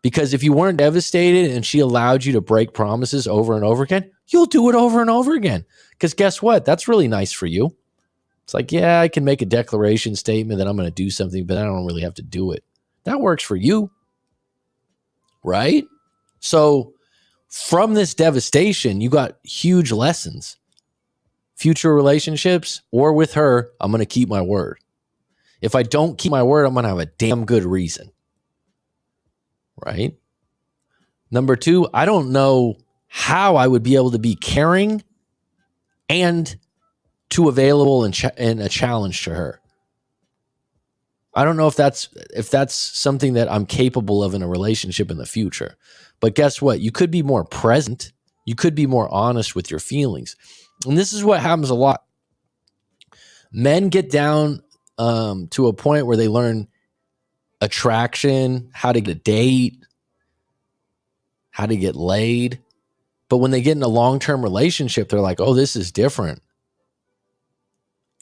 Speaker 1: Because if you weren't devastated and she allowed you to break promises over and over again, you'll do it over and over again. Because guess what? That's really nice for you. It's like, yeah, I can make a declaration statement that I'm going to do something, but I don't really have to do it. That works for you, right? So from this devastation, you got huge lessons. Future relationships or with her, I'm going to keep my word. If I don't keep my word, I'm going to have a damn good reason, right? Number two, I don't know how I would be able to be caring and too available and a challenge to her. I don't know if that's something that I'm capable of in a relationship in the future. But guess what? You could be more present. You could be more honest with your feelings. And this is what happens a lot. Men get down to a point where they learn attraction, how to get a date, how to get laid. But when they get in a long-term relationship, they're like, oh, this is different.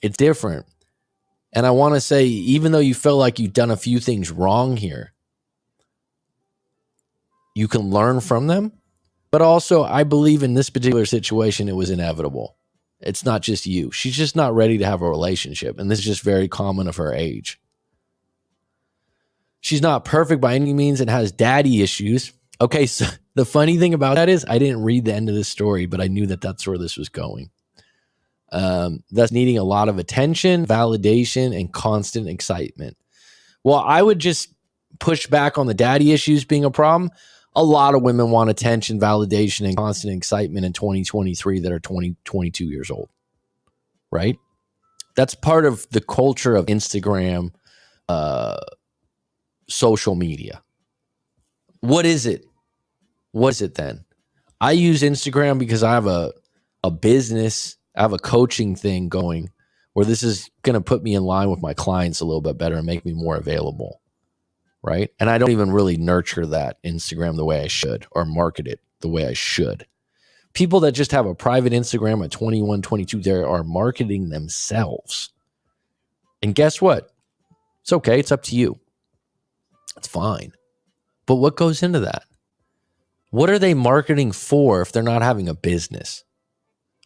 Speaker 1: It's different. And I want to say, even though you feel like you've done a few things wrong here, you can learn from them. But also, I believe in this particular situation, it was inevitable. It's not just you. She's just not ready to have a relationship. And this is just very common of her age. She's not perfect by any means and has daddy issues. Okay, so the funny thing about that is I didn't read the end of this story, but I knew that that's where this was going. That's needing a lot of attention, validation, and constant excitement. Well, I would just push back on the daddy issues being a problem. A lot of women want attention, validation, and constant excitement in 2023 that are 22 years old, right? That's part of the culture of Instagram, social media. What is it? What is it then? I use Instagram because I have a business, I have a coaching thing going where this is going to put me in line with my clients a little bit better and make me more available, right? And I don't even really nurture that Instagram the way I should or market it the way I should. People that just have a private Instagram at 21, 22, they are marketing themselves. And guess what? It's okay. It's up to you. It's fine. But what goes into that? What are they marketing for if they're not having a business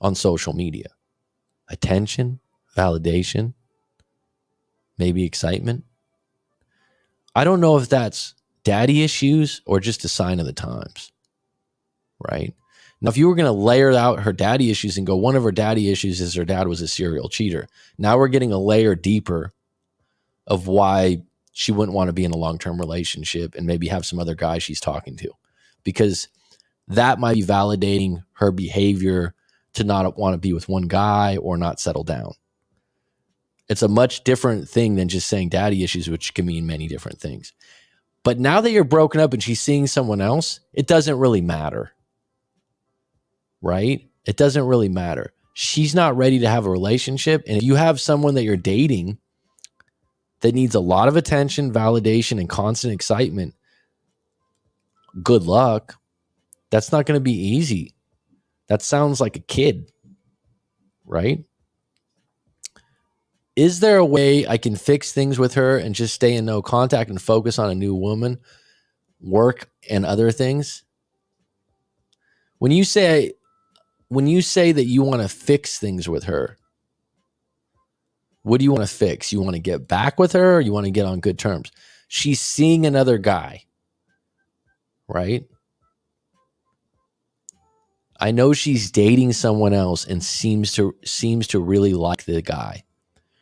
Speaker 1: on social media? Attention, validation, maybe excitement. I don't know if that's daddy issues or just a sign of the times, right? Now, if you were going to layer out her daddy issues and go, one of her daddy issues is her dad was a serial cheater. Now we're getting a layer deeper of why she wouldn't want to be in a long-term relationship and maybe have some other guy she's talking to, because that might be validating her behavior to not want to be with one guy or not settle down. It's a much different thing than just saying daddy issues, which can mean many different things. But now that you're broken up and she's seeing someone else, it doesn't really matter. Right? It doesn't really matter. She's not ready to have a relationship. And if you have someone that you're dating that needs a lot of attention, validation, and constant excitement, good luck. That's not going to be easy. That sounds like a kid, right? Is there a way I can fix things with her and just stay in no contact and focus on a new woman, work, and other things? When you say that you want to fix things with her, what do you want to fix? You want to get back with her, or you want to get on good terms? She's seeing another guy, right? I know she's dating someone else and seems to really like the guy.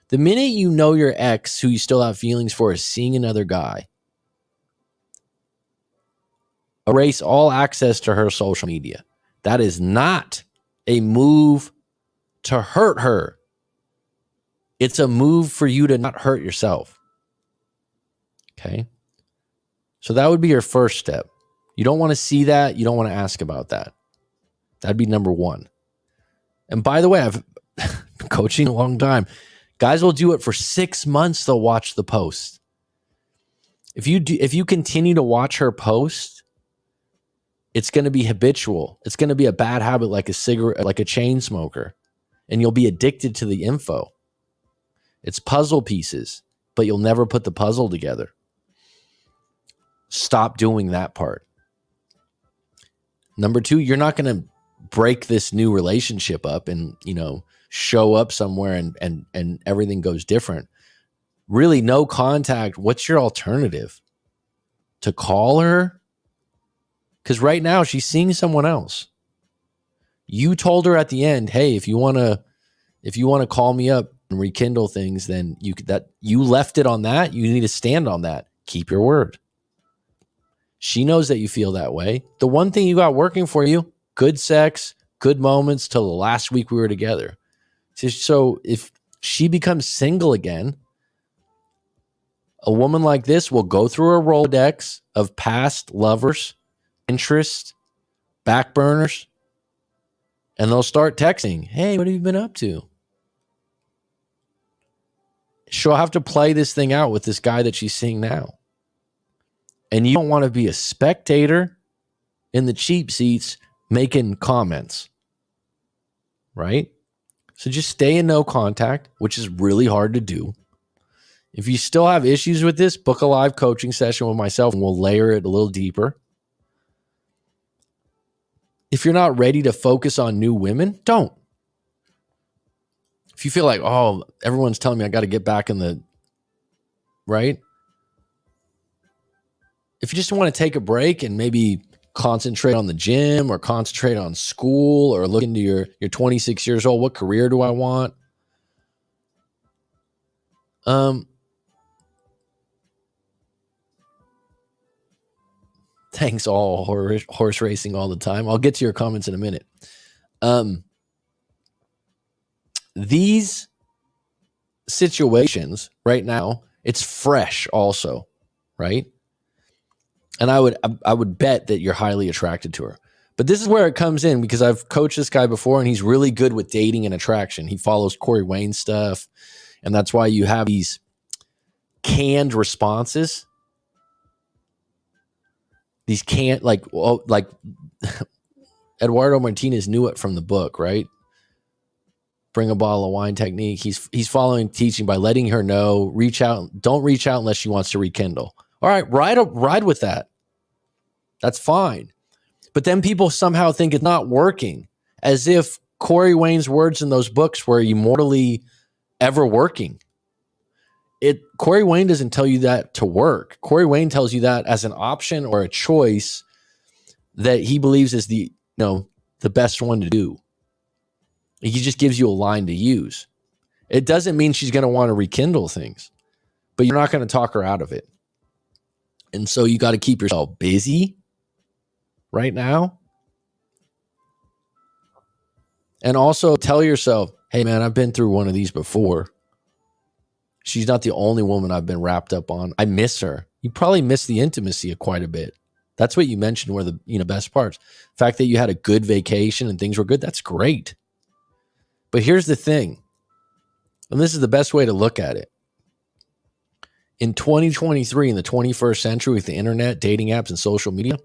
Speaker 1: The minute you know your ex, who you still have feelings for, is seeing another guy, erase all access to her social media. That is not a move to hurt her. It's a move for you to not hurt yourself. Okay? So that would be your first step. You don't want to see that. You don't want to ask about that. That'd be number one. And by the way, I've been coaching a long time. Guys will do it for 6 months. They'll watch the post. If you continue to watch her post, it's going to be habitual. It's going to be a bad habit, like a cigarette, like a chain smoker, and you'll be addicted to the info. It's puzzle pieces, but you'll never put the puzzle together. Stop doing that part. Number two, you're not going to break this new relationship up and, show up somewhere and everything goes different. Really, no contact. What's your alternative? To call her? Because right now she's seeing someone else. You told her at the end, hey, if you want to call me up and rekindle things, then you left it on that. You need to stand on that. Keep your word. She knows that you feel that way. The one thing you got working for you, good sex, good moments till the last week we were together. So if she becomes single again, a woman like this will go through a Rolodex of past lovers, interests, back burners, and they'll start texting, hey, what have you been up to? She'll have to play this thing out with this guy that she's seeing now. And you don't want to be a spectator in the cheap seats making comments, right? So just stay in no contact, which is really hard to do. If you still have issues with this, book a live coaching session with myself and we'll layer it a little deeper. If you're not ready to focus on new women, don't. If you feel like, oh, everyone's telling me I got to get back in the, right? If you just want to take a break and maybe concentrate on the gym or concentrate on school or look into you're 26 years old, what career do I want? Thanks all horse racing all the time. I'll get to your comments in a minute. These situations right now, it's fresh also, right? And I would bet that you're highly attracted to her. But this is where it comes in, because I've coached this guy before and he's really good with dating and attraction. He follows Corey Wayne stuff. And that's why you have these canned responses. These can't, like Eduardo Martinez knew it from the book, right? Bring a bottle of wine technique. He's following teaching by letting her know, reach out. Don't reach out unless she wants to rekindle. All right, ride with that. That's fine. But then people somehow think it's not working, as if Corey Wayne's words in those books were immortally ever working. Corey Wayne doesn't tell you that to work. Corey Wayne tells you that as an option or a choice that he believes is the the best one to do. He just gives you a line to use. It doesn't mean she's going to want to rekindle things, but you're not going to talk her out of it. And so you got to keep yourself busy right now. And also tell yourself, hey, man, I've been through one of these before. She's not the only woman I've been wrapped up on. I miss her. You probably miss the intimacy quite a bit. That's what you mentioned were the best parts. The fact that you had a good vacation and things were good, that's great. But here's the thing, and this is the best way to look at it. In 2023, in the 21st century, with the internet, dating apps, and social media,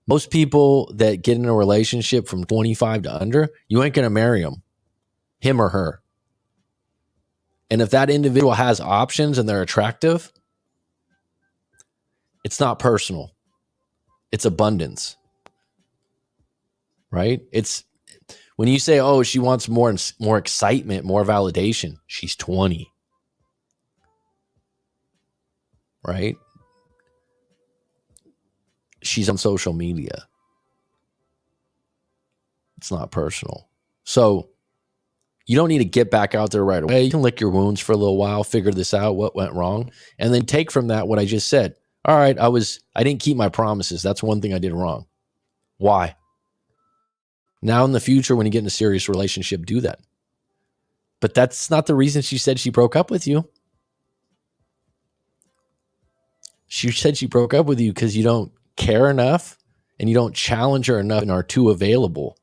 Speaker 1: most people that get in a relationship from 25 to under, you ain't going to marry him or her. And if that individual has options and they're attractive, it's not personal. It's abundance, right? It's when you say, oh, she wants more excitement, more validation. She's 20, right? She's on social media. It's not personal. So you don't need to get back out there right away. You can lick your wounds for a little while, figure this out, what went wrong, and then take from that what I just said. All right, I didn't keep my promises. That's one thing I did wrong. Why? Now in the future, when you get in a serious relationship, do that. But that's not the reason she said she broke up with you. She said she broke up with you because you don't care enough and you don't challenge her enough and are too available.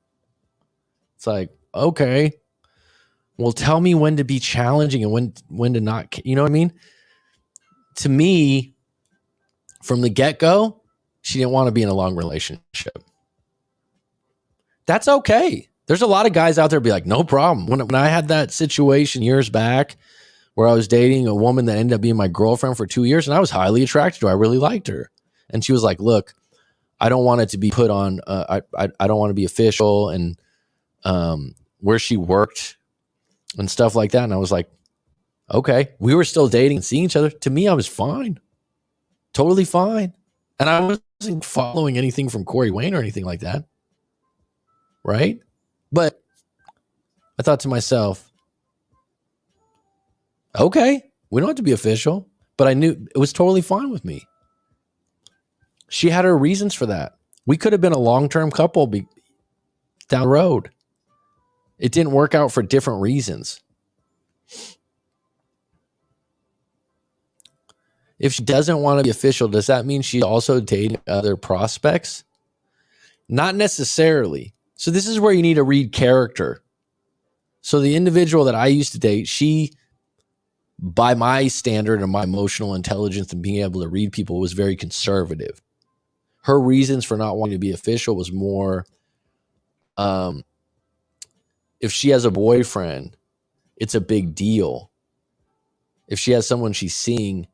Speaker 1: It's like, okay, well, tell me when to be challenging and when to not. You know what I mean? To me, from the get-go, she didn't want to be in a long relationship. That's okay. There's a lot of guys out there be like, no problem. When I had that situation years back where I was dating a woman that ended up being my girlfriend for 2 years and I was highly attracted to her. I really liked her. And she was like, look, I don't want it to be put on. I don't want to be official. And where she worked and stuff like that. And I was like, okay, we were still dating and seeing each other. To me, I was fine. Totally fine. And I wasn't following anything from Corey Wayne or anything like that. Right? But I thought to myself, okay, we don't have to be official, but I knew it was totally fine with me. She had her reasons for that. We could have been a long-term couple down the road. It didn't work out for different reasons. If she doesn't want to be official, does that mean she's also dating other prospects? Not necessarily. So this is where you need to read character. So the individual that I used to date, she, by my standard and my emotional intelligence and being able to read people, was very conservative. Her reasons for not wanting to be official was more, if she has a boyfriend, it's a big deal. If she has someone she's seeing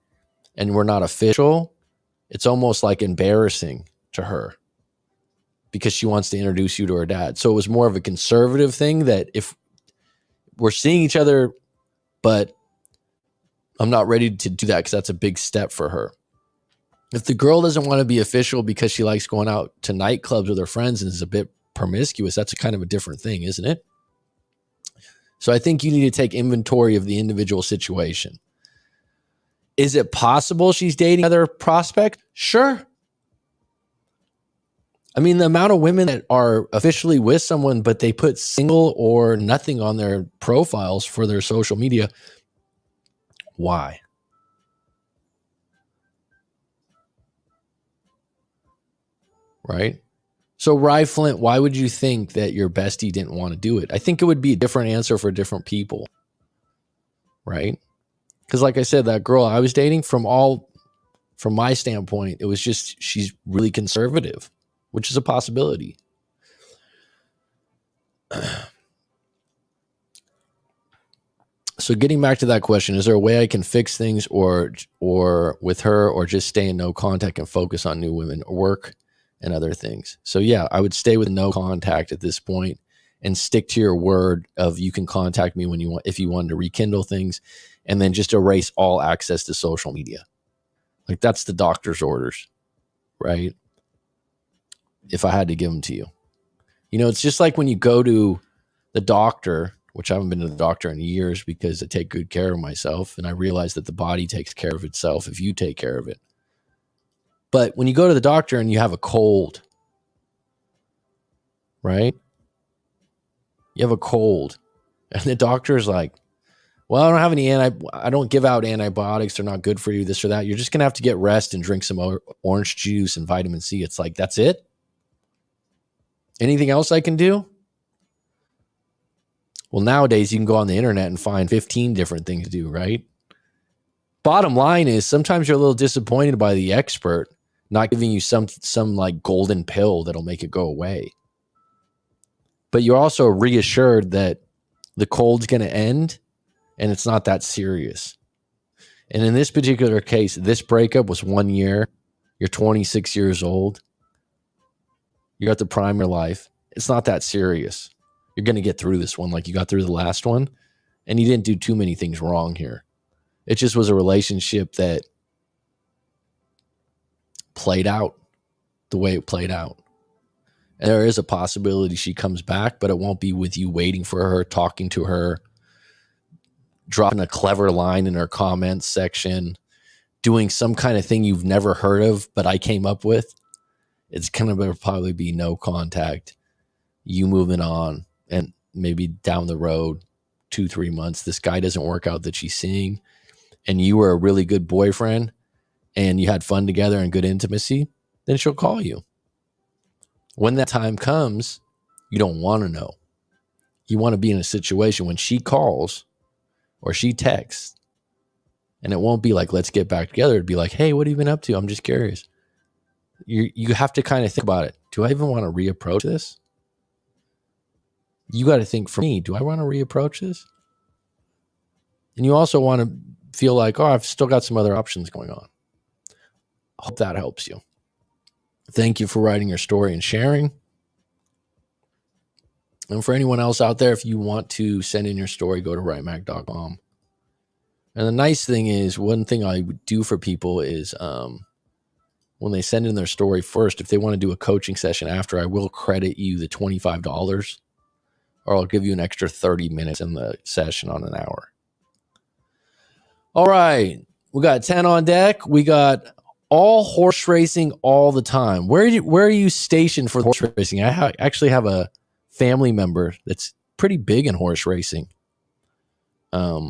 Speaker 1: and we're not official, it's almost like embarrassing to her because she wants to introduce you to her dad. So it was more of a conservative thing that if we're seeing each other, but I'm not ready to do that because that's a big step for her. If the girl doesn't want to be official because she likes going out to nightclubs with her friends and is a bit promiscuous, that's a kind of a different thing, isn't it? So I think you need to take inventory of the individual situation. Is it possible she's dating other prospects? Sure. I mean, the amount of women that are officially with someone, but they put single or nothing on their profiles for their social media. Why? Right? So, Rye Flint, why would you think that your bestie didn't want to do it? I think it would be a different answer for different people. Right? Because like I said, that girl I was dating, from my standpoint, it was just, she's really conservative, which is a possibility. So getting back to that question, is there a way I can fix things or with her, or just stay in no contact and focus on new women or work and other things? So yeah, I would stay with no contact at this point and stick to your word of you can contact me when you want, if you wanted to rekindle things, and then just erase all access to social media. Like that's the doctor's orders, right? If I had to give them to you. It's just like when you go to the doctor, which I haven't been to the doctor in years because I take good care of myself. And I realize that the body takes care of itself if you take care of it. But when you go to the doctor and you have a cold, right? You have a cold and the doctor's like, well, I don't have any I don't give out antibiotics. They're not good for you, this or that. You're just going to have to get rest and drink some orange juice and vitamin C. It's like, that's it? Anything else I can do? Well, nowadays you can go on the internet and find 15 different things to do, right? Bottom line is sometimes you're a little disappointed by the expert not giving you some like golden pill that'll make it go away. But you're also reassured that the cold's going to end and it's not that serious. And in this particular case, this breakup was 1 year. You're 26 years old. You're at the prime of your life. It's not that serious. You're going to get through this one like you got through the last one. And you didn't do too many things wrong here. It just was a relationship that played out the way it played out. And there is a possibility she comes back, but it won't be with you waiting for her, talking to her, dropping a clever line in her comments section, doing some kind of thing you've never heard of, but I came up with. It's going to probably be no contact, you moving on, and maybe down the road, 2-3 months, this guy doesn't work out that she's seeing, and you were a really good boyfriend, and you had fun together and good intimacy, then she'll call you. When that time comes, you don't want to know. You want to be in a situation when she calls or she texts, and it won't be like, let's get back together. It'd be like, hey, what have you been up to? I'm just curious. You have to kind of think about it. Do I even want to reapproach this? You got to think, for me, do I want to reapproach this? And you also want to feel like, oh, I've still got some other options going on. I hope that helps you. Thank you for writing your story and sharing. And for anyone else out there, if you want to send in your story, go to writemac.com. And the nice thing is, one thing I would do for people is when they send in their story first, if they want to do a coaching session after, I will credit you the $25, or I'll give you an extra 30 minutes in the session on an hour. All right. We got 10 on deck. We got all horse racing all the time. Where are you stationed for horse racing? I actually have a family member that's pretty big in horse racing. Are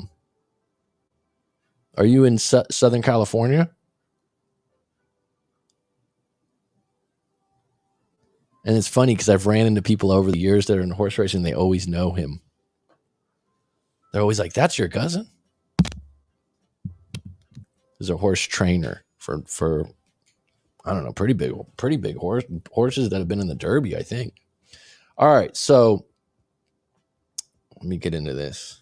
Speaker 1: you in Southern California? And it's funny because I've ran into people over the years that are in horse racing. They always know him. They're always like, that's your cousin? He's a horse trainer for I don't know, pretty big horses that have been in the Derby, I think. All right, so let me get into this.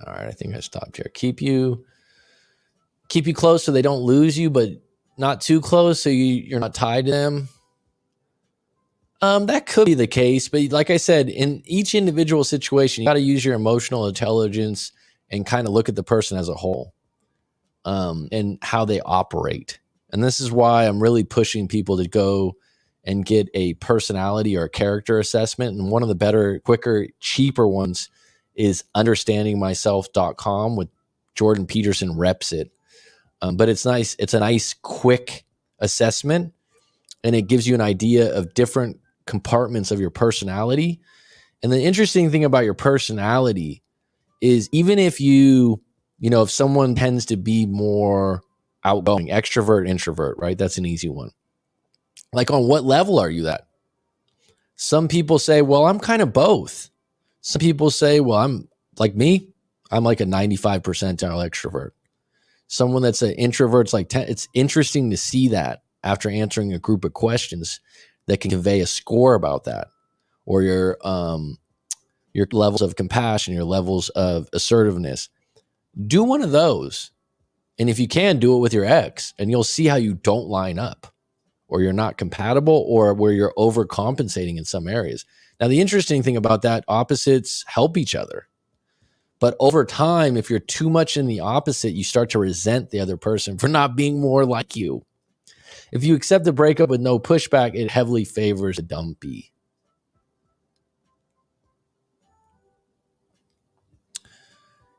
Speaker 1: All right, I think I stopped here. Keep you close so they don't lose you, but not too close so you're not tied to them. That could be the case, but like I said, in each individual situation, you got to use your emotional intelligence and kind of look at the person as a whole, and how they operate. And this is why I'm really pushing people to go and get a personality or a character assessment. And one of the better, quicker, cheaper ones is understandingmyself.com with Jordan Peterson reps it. But it's nice. It's a nice, quick assessment, and it gives you an idea of different compartments of your personality. And the interesting thing about your personality is, even if if someone tends to be more outgoing, extrovert, introvert, right? That's an easy one. Like, on what level are you at? Some people say, well, I'm kind of both. Some people say, well, I'm like me. I'm like a 95 percentile extrovert. Someone that's an introvert's like 10. It's interesting to see that after answering a group of questions that can convey a score about that, or your levels of compassion, your levels of assertiveness. Do one of those. And if you can, do it with your ex, and you'll see how you don't line up, or you're not compatible, or where you're overcompensating in some areas. Now, the interesting thing about that, opposites help each other. But over time, if you're too much in the opposite, you start to resent the other person for not being more like you. If you accept the breakup with no pushback, it heavily favors a dumpy.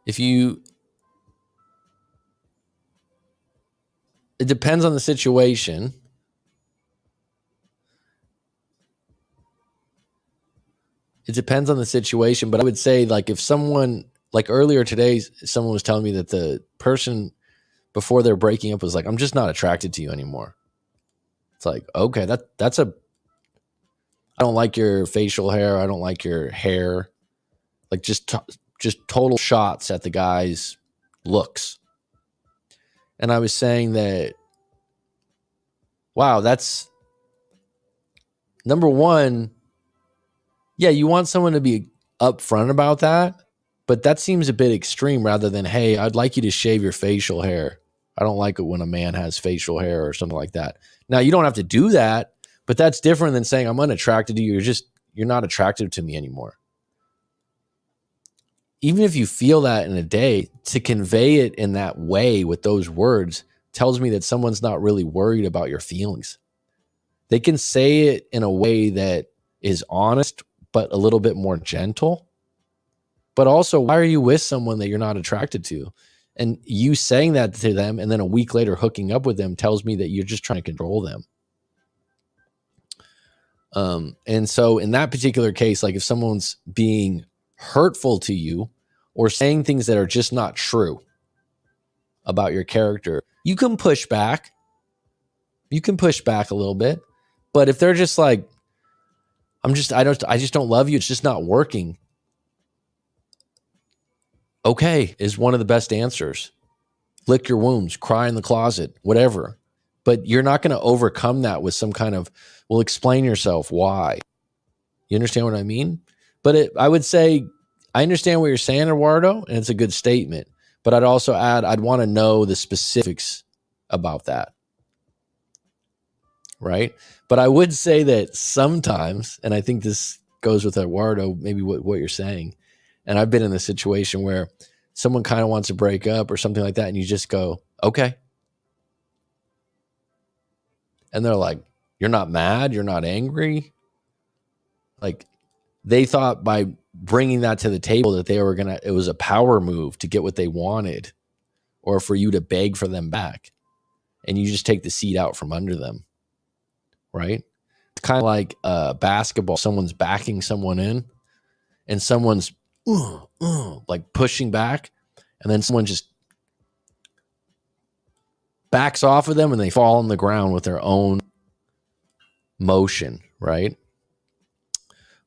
Speaker 1: It depends on the situation. It depends on the situation, but I would say, like, if someone, like earlier today, someone was telling me that the person before they're breaking up was like, I'm just not attracted to you anymore. It's like, okay, I don't like your facial hair. I don't like your hair. Like, just total shots at the guy's looks. And I was saying that, wow, that's number one. Yeah, you want someone to be upfront about that, but that seems a bit extreme rather than, hey, I'd like you to shave your facial hair. I don't like it when a man has facial hair or something like that. Now, you don't have to do that, but that's different than saying I'm unattracted to you. You're not attractive to me anymore. Even if you feel that in a day, to convey it in that way with those words tells me that someone's not really worried about your feelings. They can say it in a way that is honest, but a little bit more gentle. But also, why are you with someone that you're not attracted to? And you saying that to them and then a week later hooking up with them tells me that you're just trying to control them. And so in that particular case, like if someone's being hurtful to you or saying things that are just not true about your character, you can push back. You can push back a little bit. But if they're just like, I just don't love you, it's just not working. Okay is one of the best answers. Lick your wounds, cry in the closet, whatever. But you're not going to overcome that with some kind of, well, explain yourself. Why? You understand what I mean? But I would say, I understand what you're saying, Eduardo, and it's a good statement. But I'd also add, I'd want to know the specifics about that. Right? But I would say that sometimes, and I think this goes with Eduardo, maybe what you're saying, and I've been in the situation where someone kind of wants to break up or something like that, and you just go, okay. And they're like, you're not mad? You're not angry? Like, they thought by bringing that to the table that it was a power move to get what they wanted or for you to beg for them back. And you just take the seat out from under them, right? It's kind of like basketball. Someone's backing someone in and someone's like pushing back, and then someone just backs off of them and they fall on the ground with their own motion, right?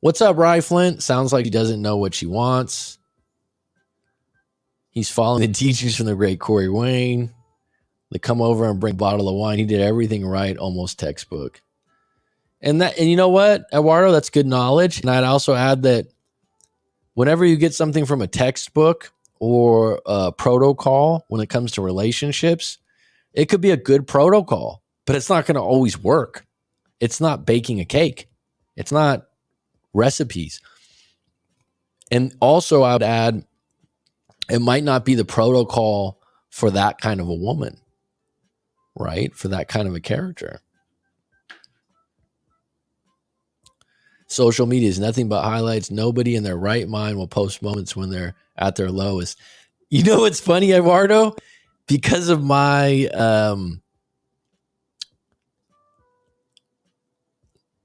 Speaker 1: What's up, Rye Flint? Sounds like he doesn't know what she wants. He's following the teachings from the great Corey Wayne. They come over and bring a bottle of wine. He did everything right, almost textbook. And you know what, Eduardo, that's good knowledge. And I'd also add that whenever you get something from a textbook or a protocol when it comes to relationships, it could be a good protocol, but it's not going to always work. It's not baking a cake. It's not recipes. And also I would add, it might not be the protocol for that kind of a woman, right? For that kind of a character. Social media is nothing but highlights. Nobody in their right mind will post moments when they're at their lowest. You know what's funny, Eduardo? Because of my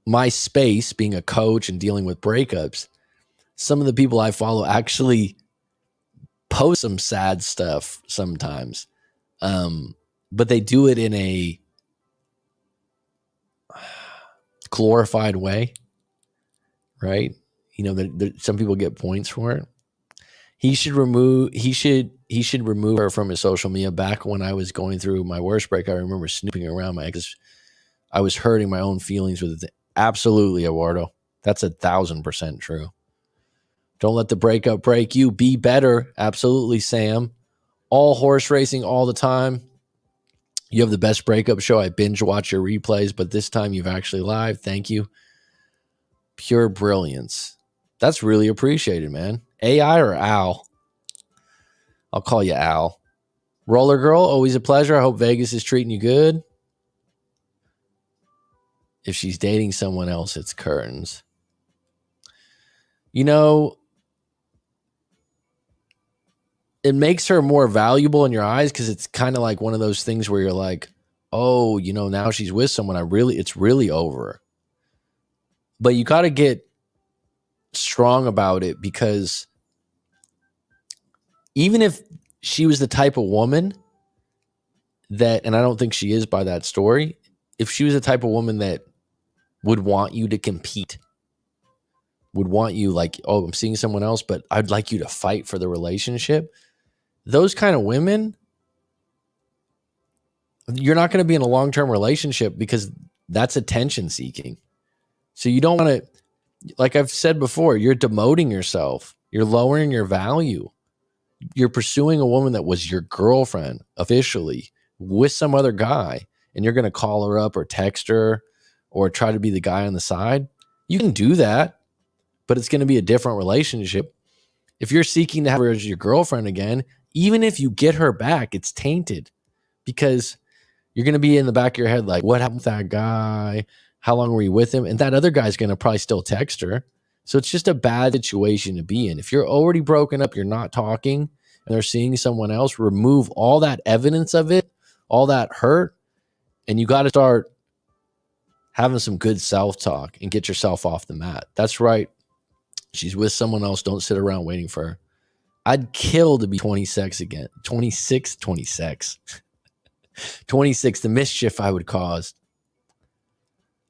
Speaker 1: my space, being a coach and dealing with breakups, some of the people I follow actually post some sad stuff sometimes. But they do it in a glorified way, right? You know, some people get points for it. He should remove her from his social media. Back when I was going through my worst break, I remember snooping around my ex. I was hurting my own feelings with it. Absolutely, Eduardo. That's 1,000% true. Don't let the breakup break you. Be better. Absolutely, Sam. All horse racing all the time. You have the best breakup show. I binge watch your replays, but this time you've actually live. Thank you. Pure brilliance. That's really appreciated, man. AI or Al? I'll call you Al. Roller girl, always a pleasure. I hope Vegas is treating you good. If she's dating someone else, it's curtains. You know, it makes her more valuable in your eyes because it's kind of like one of those things where you're like, oh, you know, now she's with someone. It's really over. But you got to get strong about it, because even if she was the type of woman that, and I don't think she is by that story, if she was the type of woman that would want you to compete, would want you like, oh, I'm seeing someone else, but I'd like you to fight for the relationship. Those kind of women, you're not going to be in a long-term relationship, because that's attention seeking. So you don't want to, like I've said before, you're demoting yourself. You're lowering your value. You're pursuing a woman that was your girlfriend officially with some other guy, and you're going to call her up or text her or try to be the guy on the side. You can do that, but it's going to be a different relationship. If you're seeking to have her as your girlfriend again, even if you get her back, it's tainted, because you're going to be in the back of your head like, what happened with that guy? How long were you with him? And that other guy's going to probably still text her. So it's just a bad situation to be in. If you're already broken up, you're not talking, and they're seeing someone else, remove all that evidence of it, all that hurt, and you got to start having some good self-talk and get yourself off the mat. That's right. She's with someone else. Don't sit around waiting for her. I'd kill to be 26 again. 26, 26. 26, the mischief I would cause.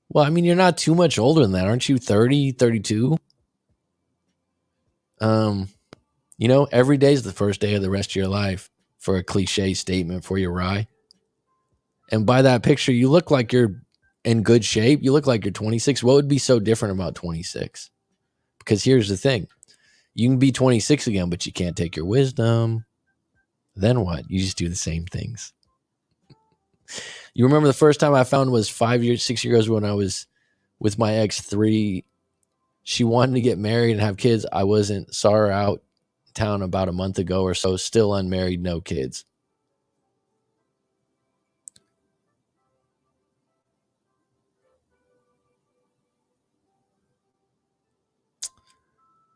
Speaker 1: Well, I mean, you're not too much older than that. Aren't you 30, 32? You know, every day is the first day of the rest of your life, for a cliche statement for your rye. And by that picture, you look like you're in good shape. You look like you're 26. What would be so different about 26? Because here's the thing. You can be 26 again, but you can't take your wisdom. Then what? You just do the same things. You remember the first time I found was 6 years ago when I was with my ex-3. She wanted to get married and have kids. I wasn't. Saw her out town about a month ago or so, still unmarried, no kids.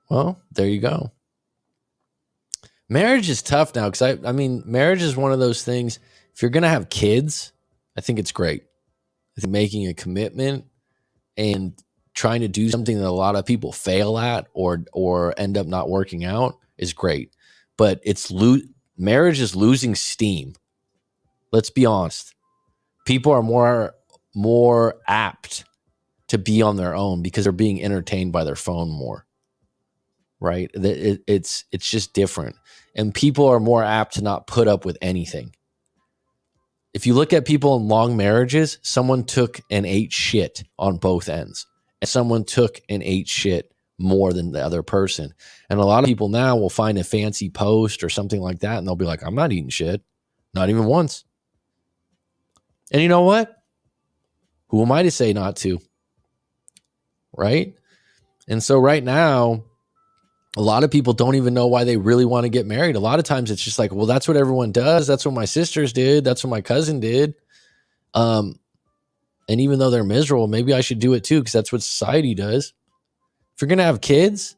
Speaker 1: Well, there you go. Marriage is tough now, because I mean, marriage is one of those things. If you're going to have kids, I think it's great. I think making a commitment and trying to do something that a lot of people fail at or end up not working out is great. But marriage is losing steam. Let's be honest. People are more apt to be on their own because they're being entertained by their phone more. Right? It's just different. And people are more apt to not put up with anything. If you look at people in long marriages, someone took and ate shit on both ends. And someone took and ate shit more than the other person. And a lot of people now will find a fancy post or something like that, and they'll be like, I'm not eating shit. Not even once. And you know what? Who am I to say not to? Right? And so right now, a lot of people don't even know why they really want to get married. A lot of times it's just like, well, that's what everyone does. That's what my sisters did. That's what my cousin did. And even though they're miserable, maybe I should do it too, because that's what society does. If you're going to have kids,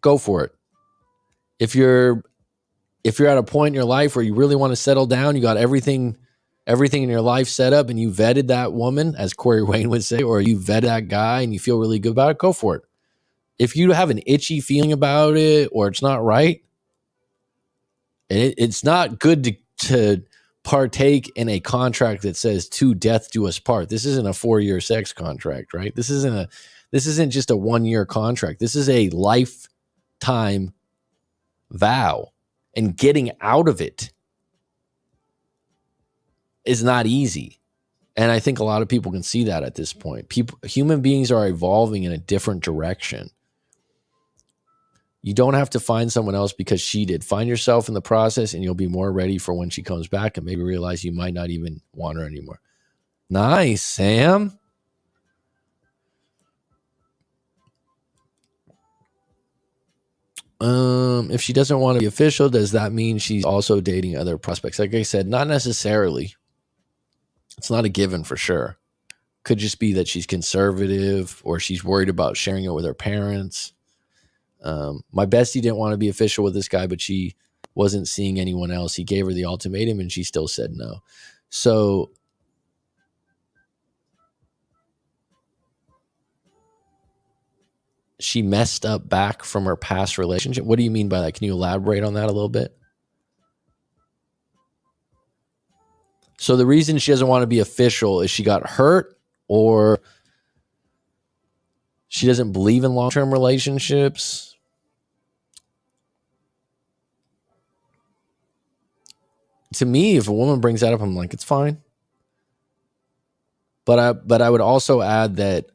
Speaker 1: go for it. If you're at a point in your life where you really want to settle down, you got everything in your life set up, and you vetted that woman, as Corey Wayne would say, or you vetted that guy and you feel really good about it, go for it. If you have an itchy feeling about it, or it's not right, and it's not good to partake in a contract that says to death do us part. This isn't a 4-year sex contract, right? This isn't just a 1-year contract. This is a lifetime vow, and getting out of it is not easy. And I think a lot of people can see that at this point. Human beings are evolving in a different direction. You don't have to find someone else because she did. Find yourself in the process, and you'll be more ready for when she comes back, and maybe realize you might not even want her anymore. Nice, Sam. If she doesn't want to be official, does that mean she's also dating other prospects? Like I said, not necessarily. It's not a given for sure. Could just be that she's conservative or she's worried about sharing it with her parents. My bestie didn't want to be official with this guy, but she wasn't seeing anyone else. He gave her the ultimatum and she still said no. So she messed up back from her past relationship. What do you mean by that? Can you elaborate on that a little bit? So the reason she doesn't want to be official is she got hurt, or she doesn't believe in long-term relationships. To me, if a woman brings that up, I'm like, it's fine. But I would also add that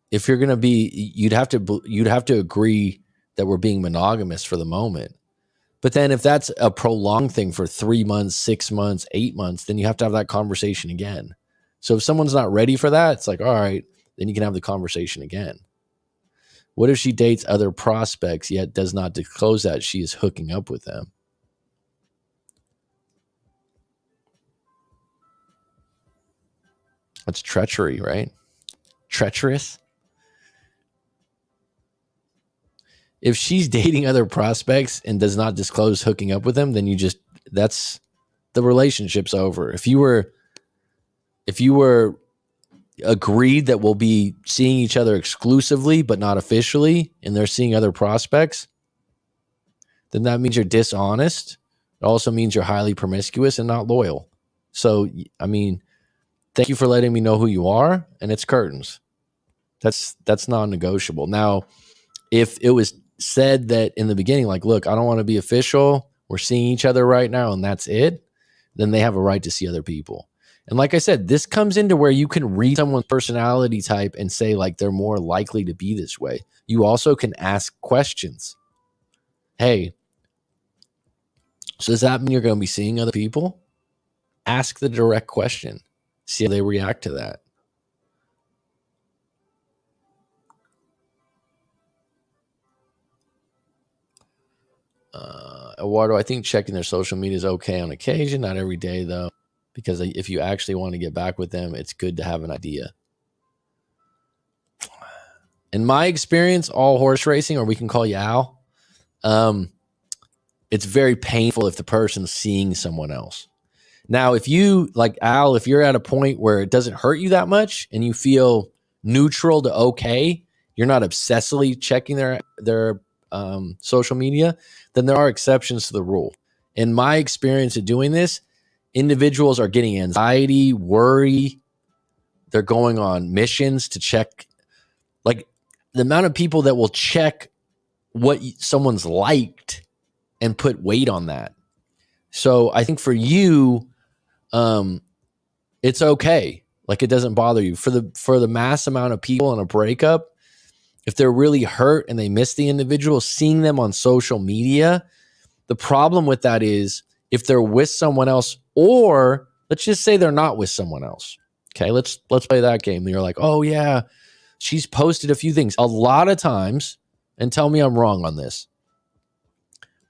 Speaker 1: if you're going to be, you'd have to agree that we're being monogamous for the moment. But then if that's a prolonged thing for 3 months, 6 months, 8 months, then you have to have that conversation again. So if someone's not ready for that, it's like, all right, then you can have the conversation again. What if she dates other prospects yet does not disclose that she is hooking up with them? That's treachery, right? Treacherous. If she's dating other prospects and does not disclose hooking up with them, then that's the relationship's over. If you were agreed that we'll be seeing each other exclusively but not officially, and they're seeing other prospects, then that means you're dishonest. It also means you're highly promiscuous and not loyal. So, I mean, thank you for letting me know who you are, and it's curtains. That's non-negotiable. Now, if it was said that in the beginning, like, look, I don't want to be official, we're seeing each other right now, and that's it, then they have a right to see other people. And like I said, this comes into where you can read someone's personality type and say, like, they're more likely to be this way. You also can ask questions. Hey, so does that mean you're going to be seeing other people? Ask the direct question. See how they react to that. Eduardo, I think checking their social media is okay on occasion, not every day though, because if you actually want to get back with them, it's good to have an idea. In my experience, all horse racing, or we can call you Al, it's very painful if the person's seeing someone else. Now, if you, like Al, if you're at a point where it doesn't hurt you that much and you feel neutral to okay, you're not obsessively checking their social media, then there are exceptions to the rule. In my experience of doing this, individuals are getting anxiety, worry. They're going on missions to check, like the amount of people that will check what someone's liked and put weight on that. So I think for you, it's okay. Like, it doesn't bother you. For the mass amount of people in a breakup, if they're really hurt and they miss the individual, seeing them on social media, the problem with that is if they're with someone else, or let's just say they're not with someone else. Okay, let's play that game. You're like, oh yeah, she's posted a few things. A lot of times, and tell me I'm wrong on this,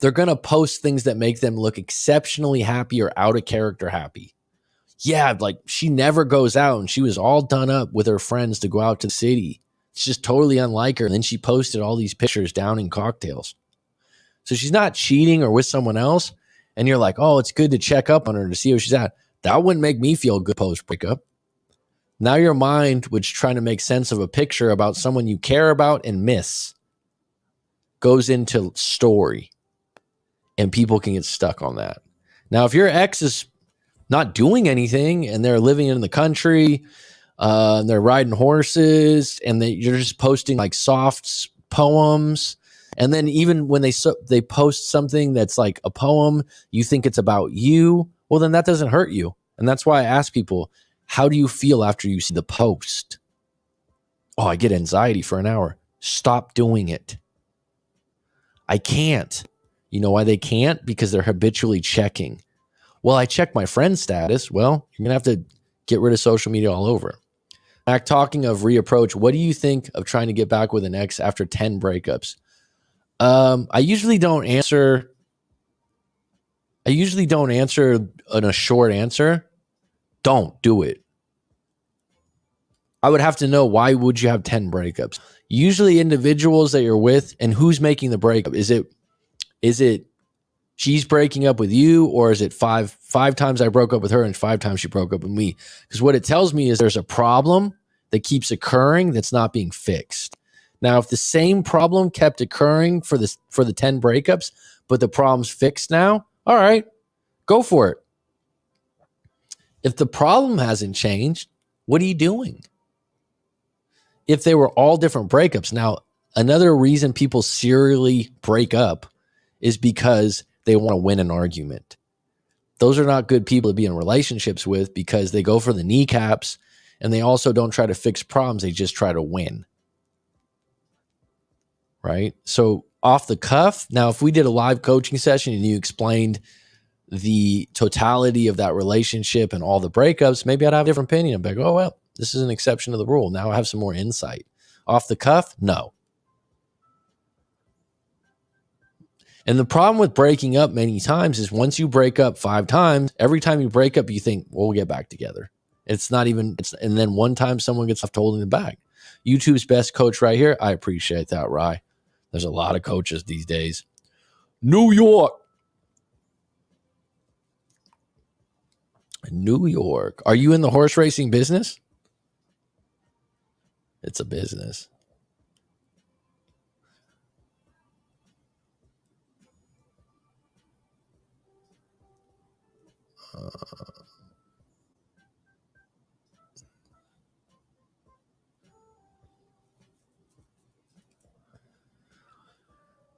Speaker 1: they're going to post things that make them look exceptionally happy or out of character happy. Yeah, like she never goes out and she was all done up with her friends to go out to the city. It's just totally unlike her. And then she posted all these pictures downing cocktails. So she's not cheating or with someone else. And you're like, oh, it's good to check up on her to see where she's at. That wouldn't make me feel good post breakup. Now your mind, which trying to make sense of a picture about someone you care about and miss, goes into story. And people can get stuck on that. Now, if your ex is not doing anything and they're living in the country, and they're riding horses, and you're just posting like soft poems, and then even when they post something that's like a poem, you think it's about you, well, then that doesn't hurt you. And that's why I ask people, how do you feel after you see the post? Oh, I get anxiety for an hour. Stop doing it. I can't. You know why they can't? Because they're habitually checking. Well, I check my friend's status. Well, you're going to have to get rid of social media all over. Mac, talking of reapproach, what do you think of trying to get back with an ex after 10 breakups? I usually don't answer in a short answer. Don't do it. I would have to know, why would you have 10 breakups? Usually individuals that you're with, and who's making the breakup. Is it she's breaking up with you, or is it five times I broke up with her and 5 times she broke up with me? Because what it tells me is there's a problem that keeps occurring that's not being fixed. Now, if the same problem kept occurring for the 10 breakups, but the problem's fixed now, all right, go for it. If the problem hasn't changed, what are you doing? If they were all different breakups. Now, another reason people serially break up is because they want to win an argument. Those are not good people to be in relationships with, because they go for the kneecaps, and they also don't try to fix problems. They just try to win. Right? So off the cuff, now, if we did a live coaching session and you explained the totality of that relationship and all the breakups, maybe I'd have a different opinion. I'd be like, oh, well, this is an exception to the rule. Now I have some more insight. Off the cuff, no. And the problem with breaking up many times is, once you break up 5 times, every time you break up, you think, well, we'll get back together. It's not even, and then one time someone gets left holding the bag. YouTube's best coach right here. I appreciate that, Rye. There's a lot of coaches these days. New York. Are you in the horse racing business? It's a business.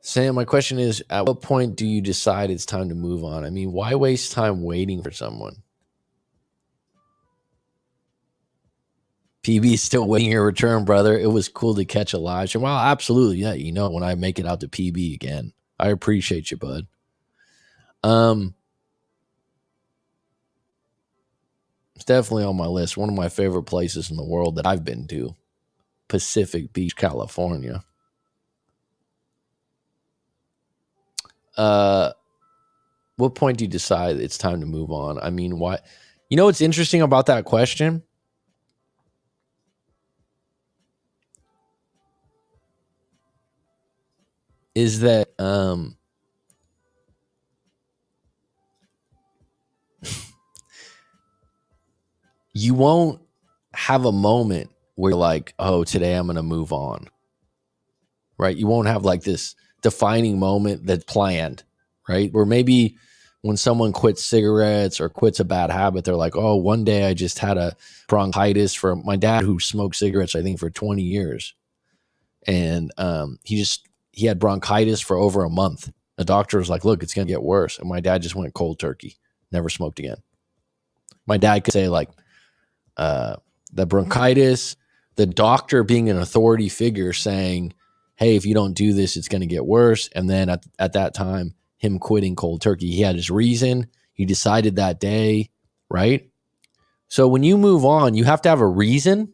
Speaker 1: Sam, my question is, at what point do you decide it's time to move on? I mean, why waste time waiting for someone? PB is still waiting your return, brother. It was cool to catch a live stream. Well, absolutely. Yeah, when I make it out to PB again. I appreciate you, bud. It's definitely on my list. One of my favorite places in the world that I've been to, Pacific Beach, California. What point do you decide it's time to move on? I mean, why? You know what's interesting about that question? Is that you won't have a moment where you're like, oh, today I'm going to move on. Right? You won't have like this defining moment that's planned, right? Where maybe when someone quits cigarettes or quits a bad habit, they're like, oh, one day I just had a bronchitis. For my dad, who smoked cigarettes, I think, for 20 years. And he had bronchitis for over a month. The doctor was like, look, it's going to get worse. And my dad just went cold turkey, never smoked again. My dad could say, like, the bronchitis, the doctor being an authority figure saying, hey, if you don't do this, it's going to get worse. And then at that time, him quitting cold turkey, he had his reason. He decided that day, right? So when you move on, you have to have a reason,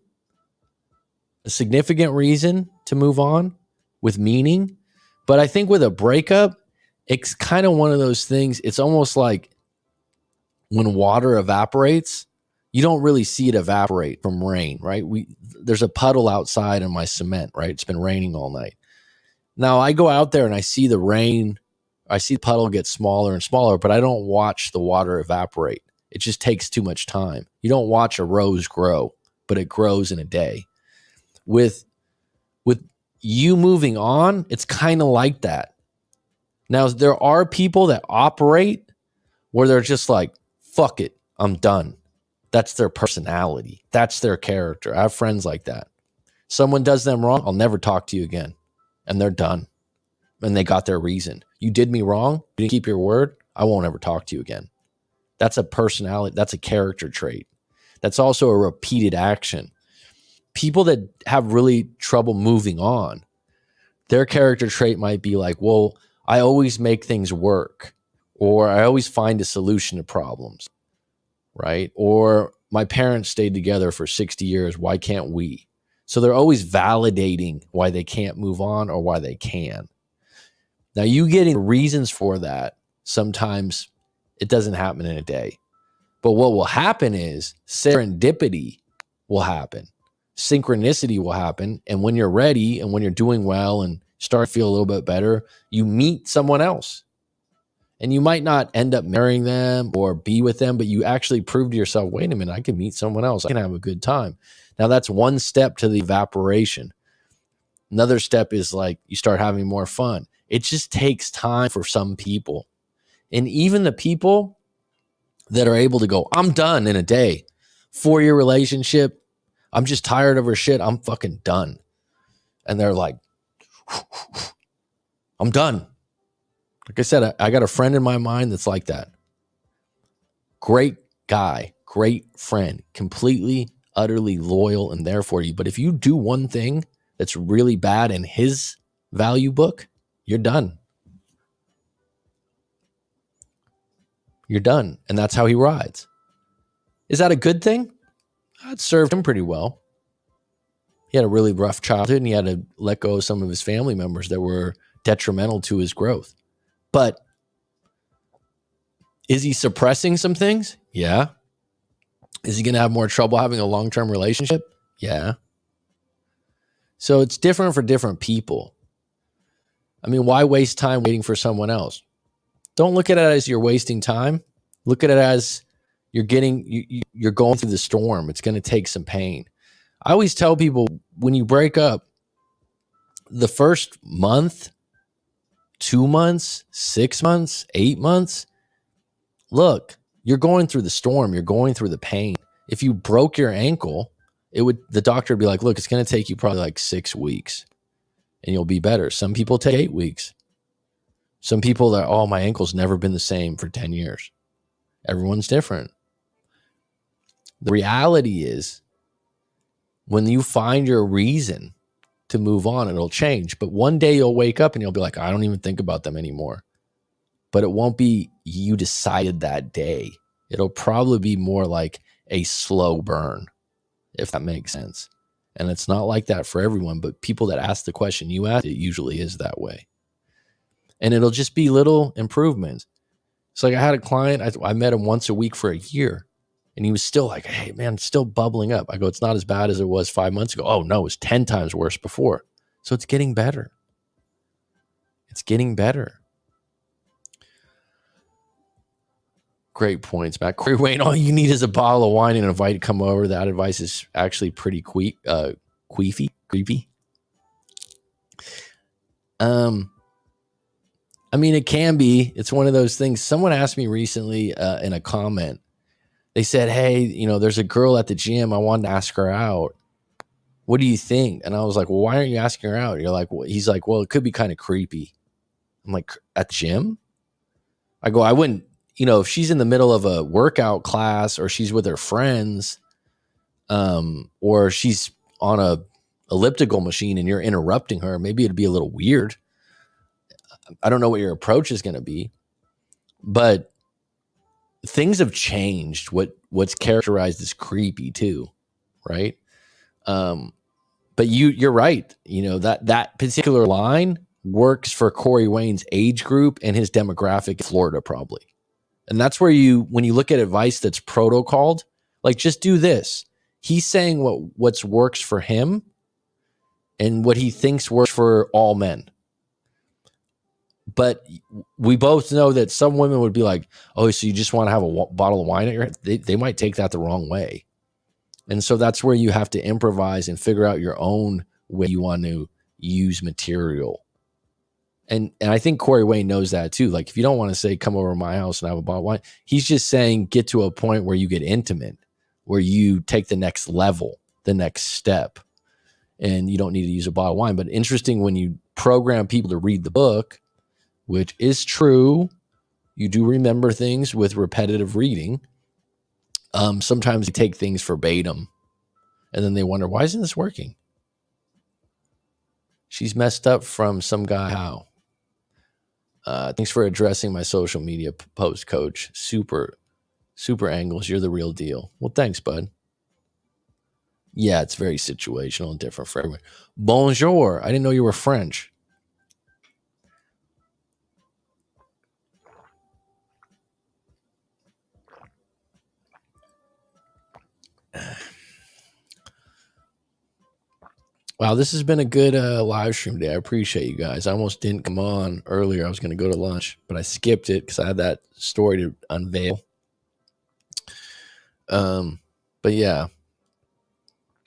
Speaker 1: a significant reason to move on with meaning. But I think with a breakup, it's kind of one of those things. It's almost like when water evaporates, you don't really see it evaporate from rain, right? There's a puddle outside in my cement, right? It's been raining all night. Now I go out there and I see the rain, I see the puddle get smaller and smaller, but I don't watch the water evaporate. It just takes too much time. You don't watch a rose grow, but it grows in a day. With you moving on, it's kind of like that. Now, there are people that operate where they're just like, fuck it, I'm done. That's their personality. That's their character. I have friends like that. Someone does them wrong, I'll never talk to you again. And they're done. And they got their reason. You did me wrong. You didn't keep your word. I won't ever talk to you again. That's a personality. That's a character trait. That's also a repeated action. People that have really trouble moving on, their character trait might be like, well, I always make things work, or I always find a solution to problems, right? Or my parents stayed together for 60 years. Why can't we? So they're always validating why they can't move on or why they can. Now, you getting reasons for that, sometimes it doesn't happen in a day. But what will happen is serendipity will happen. Synchronicity will happen. And when you're ready and when you're doing well and start to feel a little bit better, you meet someone else. And you might not end up marrying them or be with them, but you actually prove to yourself, wait a minute, I can meet someone else. I can have a good time. Now, that's one step to the evaporation. Another step is like you start having more fun. It just takes time for some people. And even the people that are able to go, I'm done in a day, 4-year relationship, I'm just tired of her shit, I'm fucking done. And they're like, I'm done. Like I said, I got a friend in my mind that's like that. Great guy, great friend, completely, utterly loyal and there for you. But if you do one thing that's really bad in his value book, you're done. You're done. And that's how he rides. Is that a good thing? It served him pretty well. He had a really rough childhood and he had to let go of some of his family members that were detrimental to his growth. But is he suppressing some things? Yeah. Is he going to have more trouble having a long-term relationship? Yeah. So it's different for different people. I mean, why waste time waiting for someone else? Don't look at it as you're wasting time. Look at it as you're going through the storm. It's going to take some pain. I always tell people when you break up, the first month, 2 months, 6 months, 8 months, look, you're going through the storm. You're going through the pain. If you broke your ankle, the doctor would be like, look, it's going to take you probably like 6 weeks and you'll be better. Some people take 8 weeks. Some people that, oh, my ankle's never been the same for 10 years. Everyone's different. The reality is when you find your reason to move on, it'll change. But one day you'll wake up and you'll be like, I don't even think about them anymore. But it won't be you decided that day. It'll probably be more like a slow burn, if that makes sense. And it's not like that for everyone, but people that ask the question you asked, it usually is that way. And it'll just be little improvements. It's like I had a client, I met him once a week for a year. And he was still like, hey, man, it's still bubbling up. I go, it's not as bad as it was 5 months ago. Oh, no, it's 10 times worse before. So it's getting better. It's getting better. Great points, Matt. Corey Wayne, all you need is a bottle of wine and an invite to come over. That advice is actually pretty creepy. I mean, it can be. It's one of those things. Someone asked me recently in a comment. They said, hey, there's a girl at the gym. I wanted to ask her out. What do you think? And I was like, well, why aren't you asking her out? You're like, well, he's like, well, it could be kind of creepy. I'm like, at the gym? I go, I wouldn't, if she's in the middle of a workout class or she's with her friends, or she's on a elliptical machine and you're interrupting her, maybe it'd be a little weird. I don't know what your approach is going to be, but things have changed. What's characterized as creepy too, right? But you're right. That particular line works for Corey Wayne's age group and his demographic in Florida, probably. And that's where when you look at advice that's protocoled, like just do this. He's saying what works for him and what he thinks works for all men. But we both know that some women would be like, oh, so you just want to have a bottle of wine at your head? They might take that the wrong way. And so that's where you have to improvise and figure out your own way you want to use material. And I think Corey Wayne knows that too. Like if you don't want to say, come over to my house and have a bottle of wine, he's just saying get to a point where you get intimate, where you take the next level, the next step, and you don't need to use a bottle of wine. But interesting when you program people to read the book, which is true, you do remember things with repetitive reading. Sometimes you take things verbatim and then they wonder, why isn't this working? She's messed up from some guy. How? Thanks for addressing my social media post, Coach. Super angles. You're the real deal. Well, thanks, bud. Yeah, it's very situational and different for everyone. Bonjour. I didn't know you were French. Wow, this has been a good live stream day. I appreciate you guys. I almost didn't come on earlier. I was going to go to lunch, but I skipped it because I had that story to unveil. But yeah,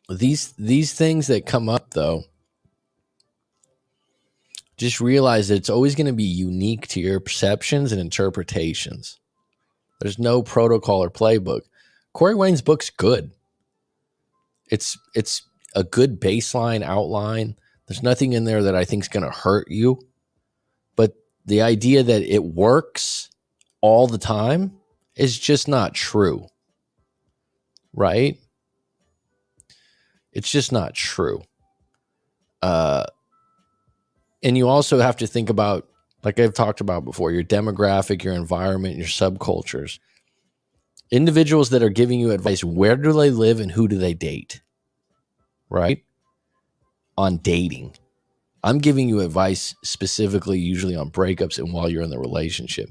Speaker 1: these things that come up though, just realize that it's always going to be unique to your perceptions and interpretations. There's no protocol or playbook. Corey Wayne's book's good. It's a good baseline outline. There's nothing in there that I think is going to hurt you. But the idea that it works all the time is just not true. Right? It's just not true. And you also have to think about, like I've talked about before, your demographic, your environment, your subcultures. Individuals that are giving you advice, where do they live and who do they date? Right? On dating. I'm giving you advice specifically, usually on breakups and while you're in the relationship.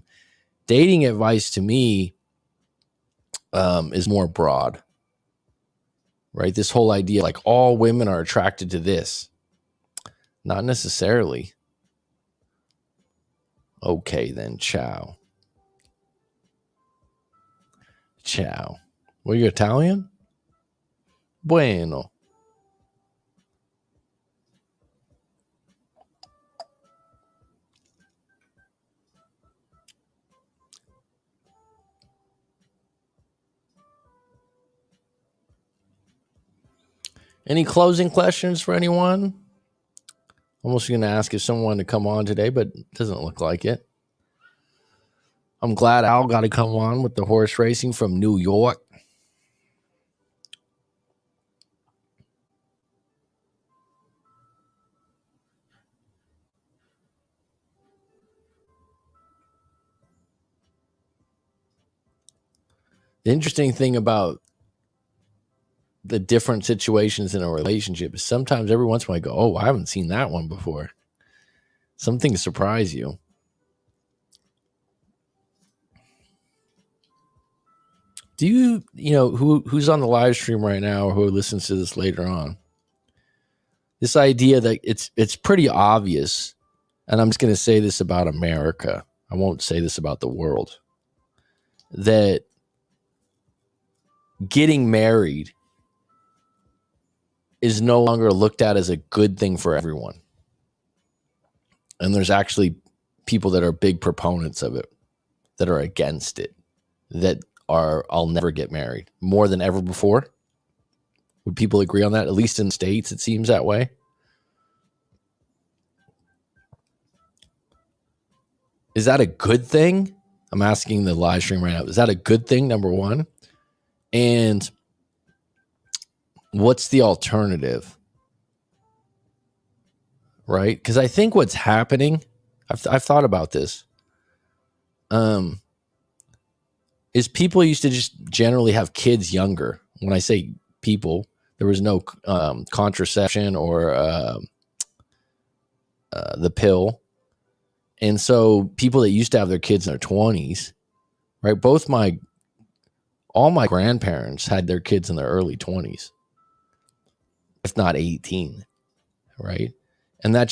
Speaker 1: Dating advice to me is more broad. Right? This whole idea like all women are attracted to this. Not necessarily. Okay, then. Ciao. Ciao. Well, you're Italian? Bueno. Any closing questions for anyone? Almost going to ask if someone wanted to come on today, but it doesn't look like it. I'm glad Al got to come on with the horse racing from New York. The interesting thing about the different situations in a relationship is sometimes every once in a while I go, oh, I haven't seen that one before. Something surprise you. Do you know, who's on the live stream right now or who listens to this later on? This idea that it's pretty obvious, and I'm just going to say this about America. I won't say this about the world. That getting married is no longer looked at as a good thing for everyone. And there's actually people that are big proponents of it, that are against it, that are, I'll never get married, more than ever before. Would people agree on that? At least in the States, it seems that way. Is that a good thing? I'm asking the live stream right now. Is that a good thing, number one? And what's the alternative? Right? Because I think what's happening, I've thought about this, is people used to just generally have kids younger. When I say people, there was no contraception or the pill. And so people that used to have their kids in their 20s, right? All my grandparents had their kids in their early 20s, if not 18, right? And that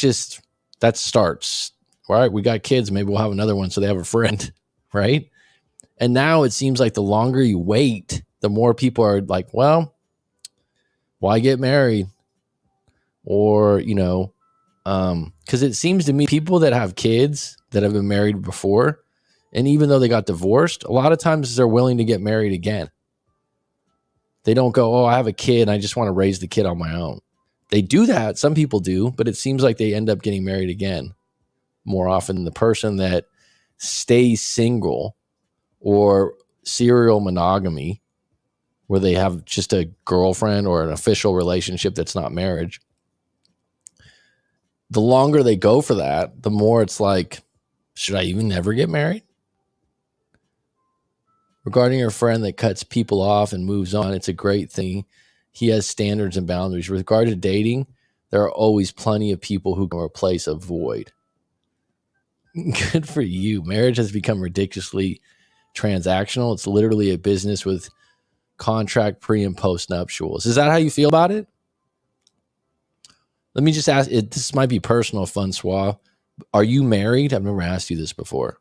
Speaker 1: starts, all right, we got kids, maybe we'll have another one so they have a friend, right? And now it seems like the longer you wait, the more people are like, well, why get married? Or, because it seems to me people that have kids that have been married before, and even though they got divorced, a lot of times they're willing to get married again. They don't go, oh, I have a kid and I just want to raise the kid on my own. They do that. Some people do, but it seems like they end up getting married again more often than the person that stays single or serial monogamy, where they have just a girlfriend or an official relationship that's not marriage. The longer they go for that, the more it's like, should I even never get married? Regarding your friend that cuts people off and moves on, it's a great thing. He has standards and boundaries. With regard to dating, there are always plenty of people who can replace a void. Good for you. Marriage has become ridiculously transactional. It's literally a business with contract pre and post nuptials. Is that how you feel about it? Let me just ask, this might be personal, Francois. Are you married? I've never asked you this before.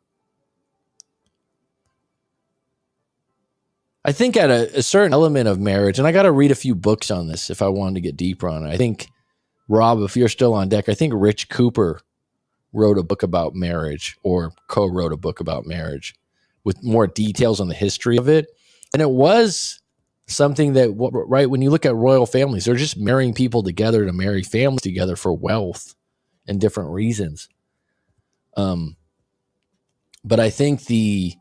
Speaker 1: I think at a certain element of marriage, and I got to read a few books on this if I wanted to get deeper on it. I think, Rob, if you're still on deck, I think Rich Cooper wrote a book about marriage, or co-wrote a book about marriage with more details on the history of it. And it was something that, right, when you look at royal families, they're just marrying people together to marry families together for wealth and different reasons. But I think the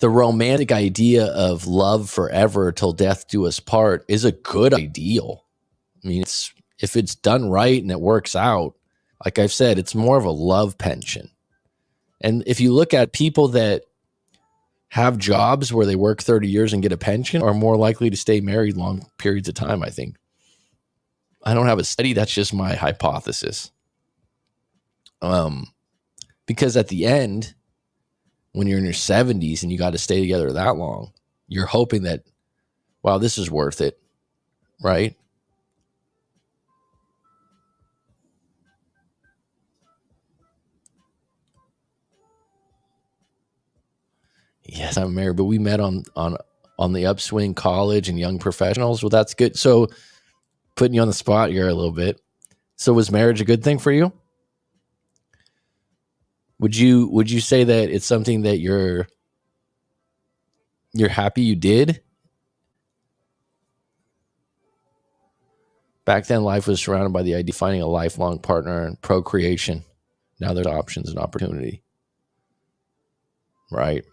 Speaker 1: romantic idea of love forever till death do us part is a good ideal. I mean, if it's done right and it works out, like I've said, it's more of a love pension. And if you look at people that have jobs where they work 30 years and get a pension are more likely to stay married long periods of time, I think. I don't have a study. That's just my hypothesis. Because at the end, when you're in your 70s and you got to stay together that long, you're hoping that, wow, this is worth it, right? Yes, I'm married, but we met on the Upswing College and Young Professionals. Well, that's good. So putting you on the spot here a little bit. So was marriage a good thing for you? Would you say that it's something that you're happy you did? Back then, life was surrounded by the idea of finding a lifelong partner and procreation. Now there's options and opportunity. Right.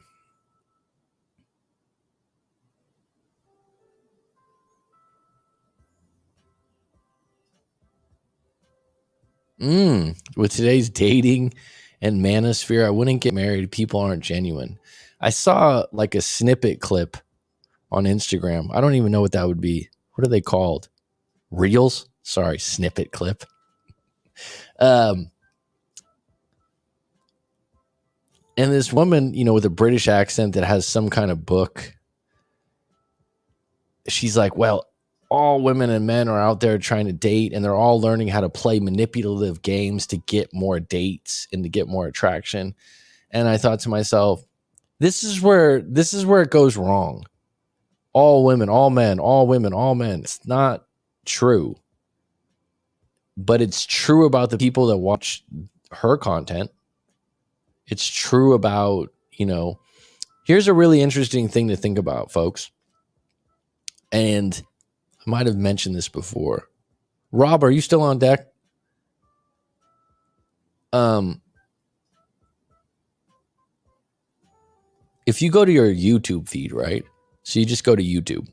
Speaker 1: With today's dating and manosphere, I wouldn't get married. People aren't genuine. I saw like a snippet clip on Instagram. I don't even know what that would be. What are they called? Reels? Sorry, snippet clip. And this woman, with a British accent that has some kind of book, she's like, well, all women and men are out there trying to date, and they're all learning how to play manipulative games to get more dates and to get more attraction. And I thought to myself, this is where it goes wrong. All women, all men, all women, all men. It's not true. But it's true about the people that watch her content. It's true about, here's a really interesting thing to think about, folks. And I might have mentioned this before. Rob, are you still on deck? If you go to your YouTube feed, right? So you just go to YouTube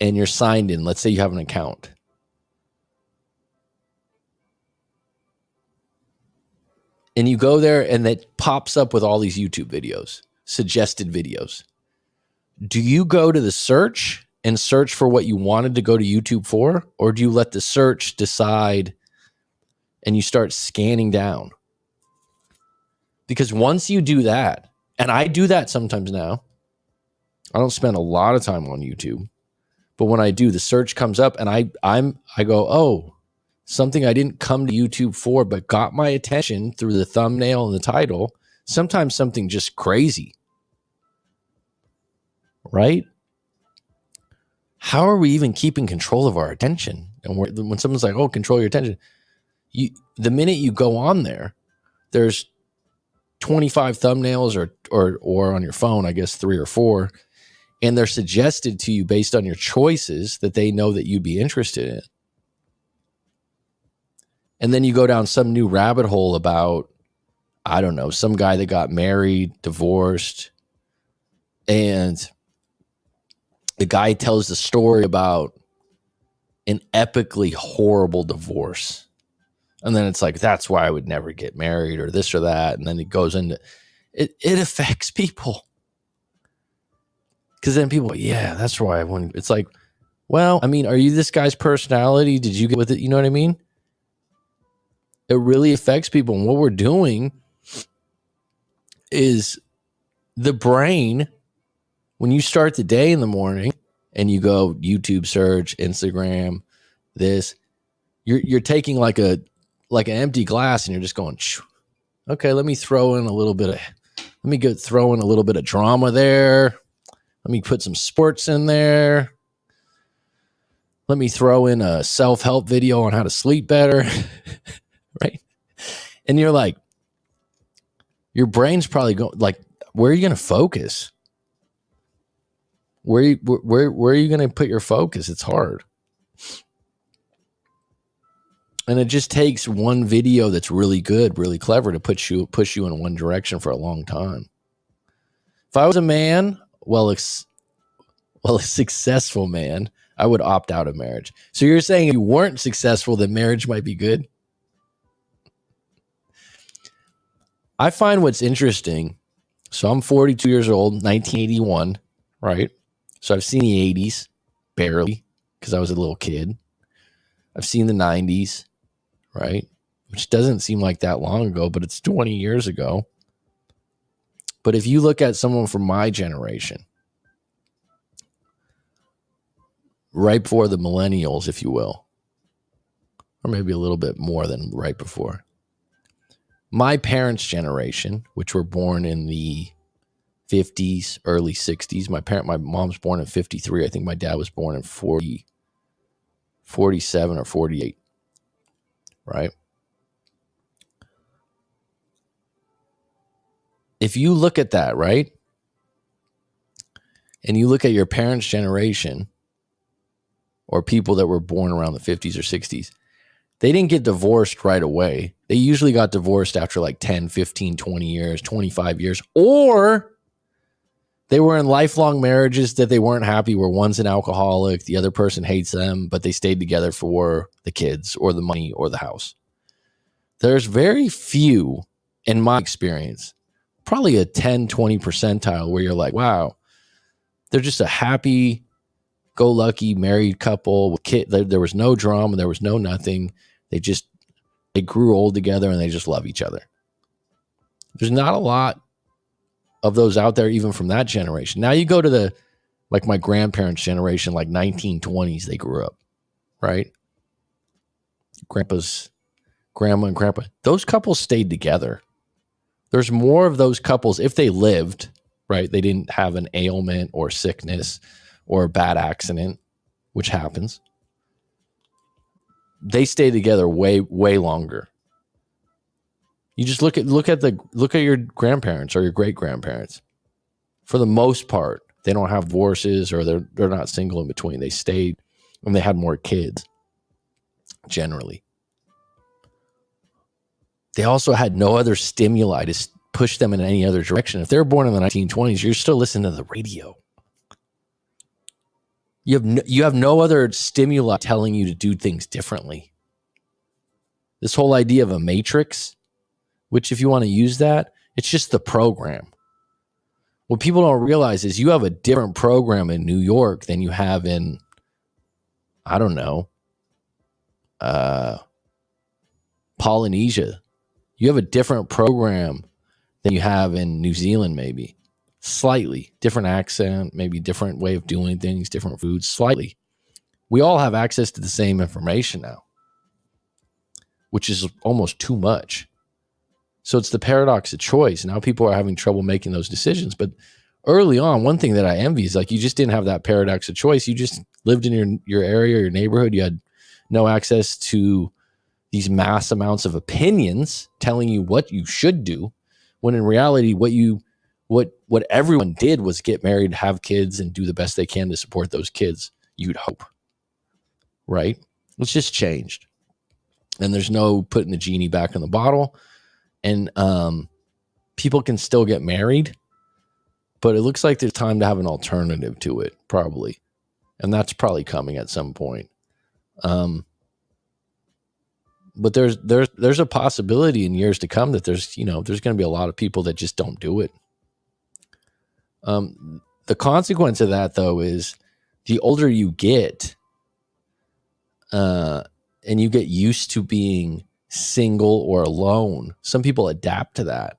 Speaker 1: and you're signed in. Let's say you have an account. And you go there and it pops up with all these YouTube videos, suggested videos. Do you go to the search and search for what you wanted to go to YouTube for? Or do you let the search decide and you start scanning down? Because once you do that, and I do that sometimes now, I don't spend a lot of time on YouTube, but when I do, the search comes up and I go, oh, something I didn't come to YouTube for, but got my attention through the thumbnail and the title. Sometimes something just crazy, right? How are we even keeping control of our attention? And when someone's like, oh, control your attention, the minute you go on there, there's 25 thumbnails or on your phone, I guess 3 or 4, and they're suggested to you based on your choices that they know that you'd be interested in. And then you go down some new rabbit hole about, I don't know, some guy that got married, divorced, and the guy tells the story about an epically horrible divorce. And then it's like, that's why I would never get married or this or that. And then it goes into, it affects people. Because then people, yeah, that's why I wouldn't. It's like, well, I mean, are you this guy's personality? Did you get with it? You know what I mean? It really affects people. And what we're doing is the brain, when you start the day in the morning and you go YouTube search, Instagram, this, You're taking like an empty glass and you're just going, okay, let me throw in a little bit of drama there. Let me put some sports in there. Let me throw in a self-help video on how to sleep better. Right? And you're like, your brain's probably going like, where are you going to focus? Where are you going to put your focus? It's hard. And it just takes one video that's really good, really clever to push you in one direction for a long time. If I was a man, a successful man, I would opt out of marriage. So you're saying if you weren't successful, then marriage might be good? I find what's interesting. So I'm 42 years old, 1981, right? So I've seen the 80s, barely, because I was a little kid. I've seen the 90s, right? Which doesn't seem like that long ago, but it's 20 years ago. But if you look at someone from my generation, right before the millennials, if you will, or maybe a little bit more than right before, my parents' generation, which were born in the 50s, early 60s. My mom's born in 53. I think my dad was born in 47 or 48, right? If you look at that, right, and you look at your parents' generation or people that were born around the 50s or 60s, they didn't get divorced right away. They usually got divorced after like 10, 15, 20 years, 25 years, or they were in lifelong marriages that they weren't happy, where one's an alcoholic, the other person hates them, but they stayed together for the kids or the money or the house. There's very few, in my experience, probably a 10, 20 percentile where you're like, wow, they're just a happy-go-lucky married couple with kids. There was no drama. There was no nothing. They grew old together and they just love each other. There's not a lot of those out there, even from that generation. Now you go to my grandparents' generation, like 1920s, they grew up, right? Grandma and grandpa, those couples stayed together. There's more of those couples, if they lived, right? They didn't have an ailment or sickness or a bad accident, which happens. They stay together way, way longer. You just look at your grandparents or your great grandparents. For the most part, they don't have divorces, or they're not single in between. They stayed and they had more kids. Generally, they also had no other stimuli to push them in any other direction. If they were born in the 1920s, you're still listening to the radio. You have no other stimuli telling you to do things differently. This whole idea of a matrix, which if you want to use that, it's just the program. What people don't realize is you have a different program in New York than you have in, I don't know, Polynesia. You have a different program than you have in New Zealand, maybe. Slightly different accent, maybe different way of doing things, different foods, slightly. We all have access to the same information now, which is almost too much. So it's the paradox of choice. Now people are having trouble making those decisions. But early on, one thing that I envy is like you just didn't have that paradox of choice. You just lived in your area, your neighborhood. You had no access to these mass amounts of opinions telling you what you should do, when in reality, what everyone did was get married, have kids, and do the best they can to support those kids, you'd hope. Right? It's just changed. And there's no putting the genie back in the bottle. And people can still get married, but it looks like there's time to have an alternative to it, probably. And that's probably coming at some point. But there's a possibility in years to come that there's going to be a lot of people that just don't do it. The consequence of that, though, is the older you get, and you get used to being single or alone, some people adapt to that.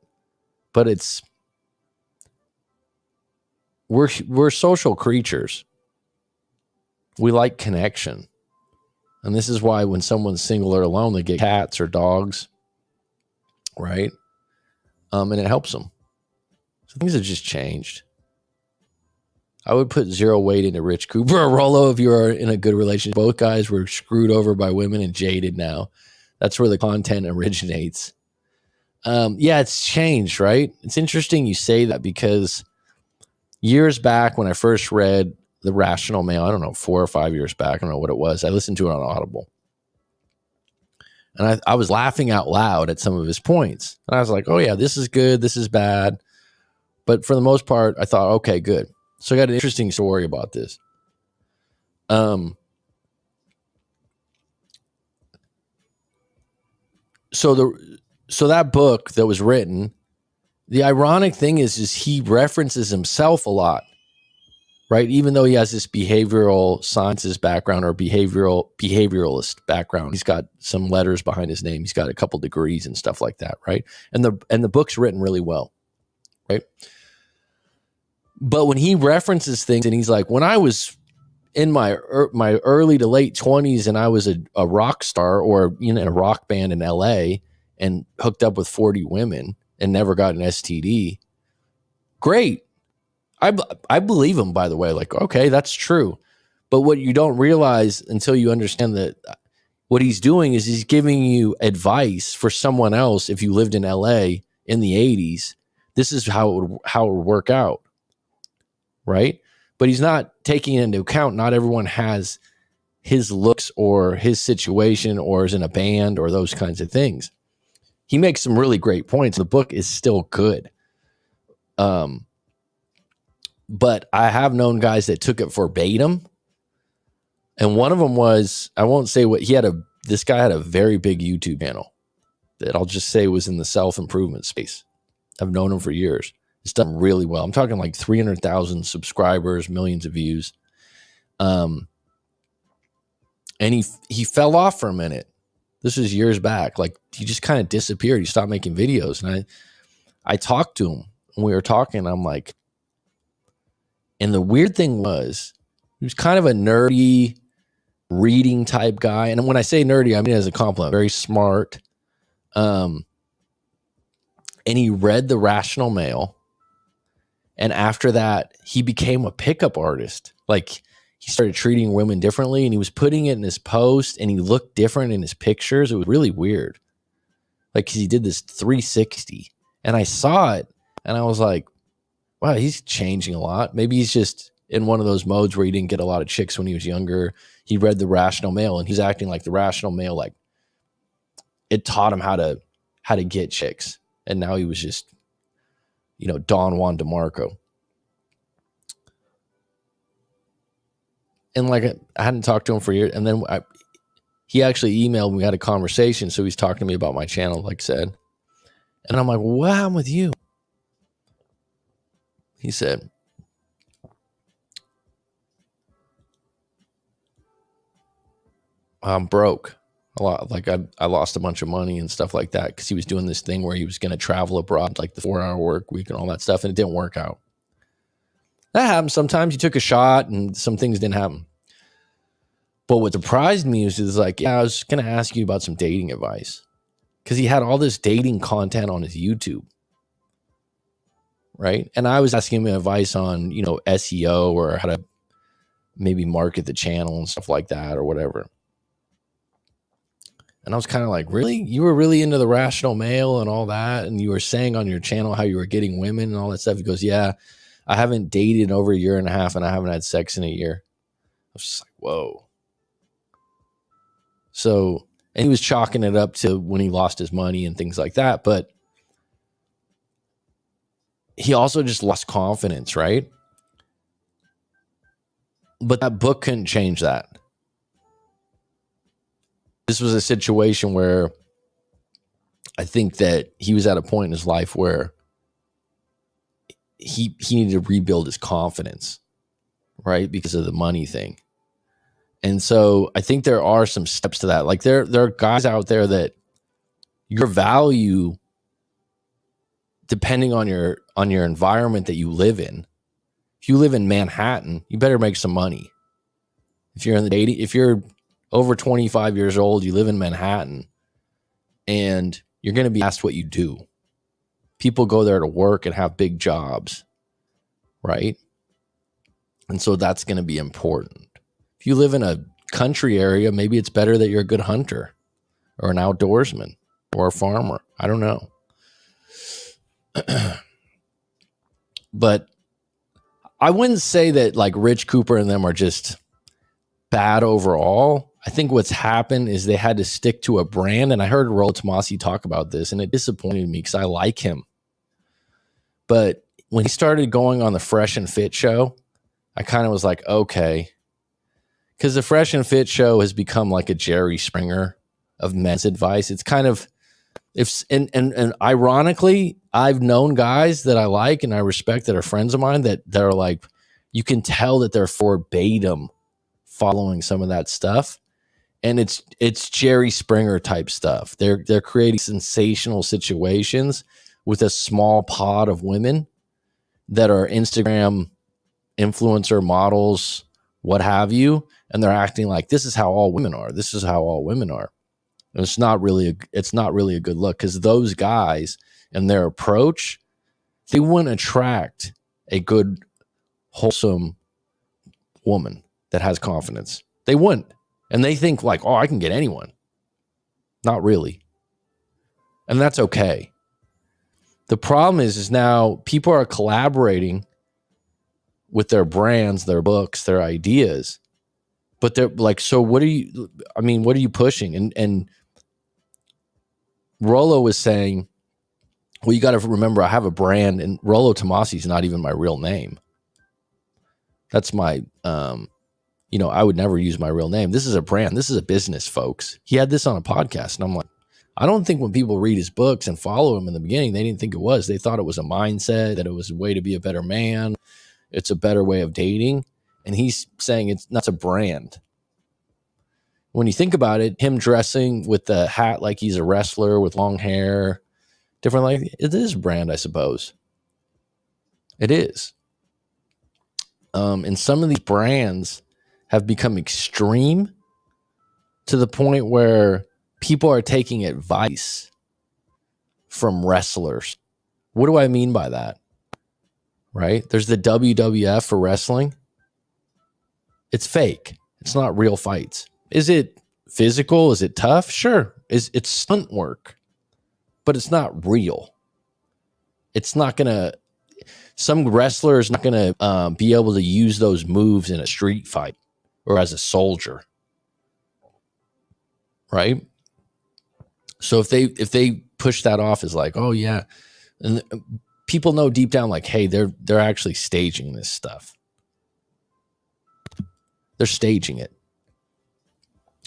Speaker 1: But we're social creatures. We like connection. And this is why when someone's single or alone, they get cats or dogs, right? And it helps them. So things have just changed. I would put zero weight into Rich Cooper or Rollo if you are in a good relationship. Both guys were screwed over by women and jaded now. That's where the content originates. Yeah, it's changed, right? It's interesting you say that because years back when I first read The Rational Male, I don't know, 4 or 5 years back, I don't know what it was. I listened to it on Audible. And I was laughing out loud at some of his points. And I was like, oh, yeah, this is good. This is bad. But for the most part, I thought, okay, good. So I got an interesting story about this. So that book that was written, the ironic thing is he references himself a lot, right? Even though he has this behavioral sciences background or behavioralist background, he's got some letters behind his name. He's got a couple degrees and stuff like that, right? And the book's written really well, right? But when he references things and he's like, when I was in my early to late 20s and I was a rock star or in a rock band in LA and hooked up with 40 women and never got an STD, great. I believe him, by the way. Like, okay, that's true. But what you don't realize until you understand that what he's doing is he's giving you advice for someone else. If you lived in LA in the 80s, this is how it would work out, right? But he's not taking into account not everyone has his looks or his situation or is in a band or those kinds of things. He makes some really great points. The book is still good. But I have known guys that took it verbatim. And one of them was, I won't say what this guy had a very big YouTube channel that I'll just say was in the self-improvement space. I've known him for years. It's done really well. I'm talking like 300,000 subscribers, millions of views. And he fell off for a minute. This was years back. Like he just kind of disappeared. He stopped making videos. And I talked to him and we were talking. I'm like, and the weird thing was, he was kind of a nerdy reading type guy. And when I say nerdy, I mean as a compliment, very smart. And he read The Rational Male. And after that, he became a pickup artist. Like he started treating women differently and he was putting it in his post and he looked different in his pictures. It was really weird. Like, 'cause he did this 360 and I saw it and I was like, wow, he's changing a lot. Maybe he's just in one of those modes where he didn't get a lot of chicks when he was younger. He read The Rational Male and he's acting like The Rational Male. Like it taught him how to get chicks. And now he was just, Don Juan DeMarco. And like, I hadn't talked to him for years. And then he actually emailed me, we had a conversation. So he's talking to me about my channel, like I said. And I'm like, what happened with you? He said, I'm broke a lot. Like I lost a bunch of money and stuff like that because he was doing this thing where he was going to travel abroad, like the 4-hour work week and all that stuff. And it didn't work out. That happens sometimes. You took a shot and some things didn't happen. But what surprised me is like, yeah, I was going to ask you about some dating advice because he had all this dating content on his YouTube. Right. And I was asking him advice on, SEO or how to maybe market the channel and stuff like that or whatever. And I was kind of like, really? You were really into The Rational Male and all that? And you were saying on your channel how you were getting women and all that stuff? He goes, yeah, I haven't dated in over a year and a half and I haven't had sex in a year. I was just like, whoa. So, and he was chalking it up to when he lost his money and things like that. But he also just lost confidence, right? But that book couldn't change that. This was a situation where I think that he was at a point in his life where he needed to rebuild his confidence, right? Because of the money thing. And so I think there are some steps to that. Like there are guys out there that your value, depending on your environment that you live in. If you live in Manhattan, you better make some money. If you're in the dating, if you're over 25 years old, you live in Manhattan, and you're going to be asked what you do. People go there to work and have big jobs, right? And so that's going to be important. If you live in a country area, maybe it's better that you're a good hunter or an outdoorsman or a farmer. I don't know. But I wouldn't say that like Rich Cooper and them are just bad overall. I think what's happened is they had to stick to a brand. And I heard Rollo Tomassi talk about this, and it disappointed me because I like him. But when he started going on the Fresh and Fit show, I kind of was like, okay. Because the Fresh and Fit show has become like a Jerry Springer of men's advice. It's kind of, and ironically, I've known guys that I like and I respect that are friends of mine that are like, you can tell that they're verbatim following some of that stuff. And it's Jerry Springer type stuff. They're creating sensational situations with a small pod of women that are Instagram influencer models, what have you, and they're acting like this is how all women are. This is how all women are. And it's not really a good look, because those guys and their approach, they wouldn't attract a good, wholesome woman that has confidence. They wouldn't. And they think like, oh, I can get anyone. Not really. And that's okay. The problem is now people are collaborating with their brands, their books, their ideas. But they're like, so what are you pushing? And Rollo was saying, well, you got to remember, I have a brand, and Rollo Tomassi is not even my real name. That's my, I would never use my real name. This is a brand. This is a business, folks. He had this on a podcast, and I'm like, I don't think when people read his books and follow him in the beginning, they didn't think it was. They thought it was a mindset, that it was a way to be a better man. It's a better way of dating. And he's saying it's not a brand. When you think about it, him dressing with the hat like he's a wrestler with long hair, different, like it is a brand, I suppose. It is. And some of these brands have become extreme to the point where people are taking advice from wrestlers. What do I mean by that? Right? There's the WWF for wrestling. It's fake. It's not real fights. Is it physical? Is it tough? Sure. It's stunt work, but it's not real. It's not going to, some wrestler is not going to be able to use those moves in a street fight or as a soldier. Right? So if they push that off as like, oh yeah, and people know deep down like, hey, they're actually staging this stuff. They're staging it.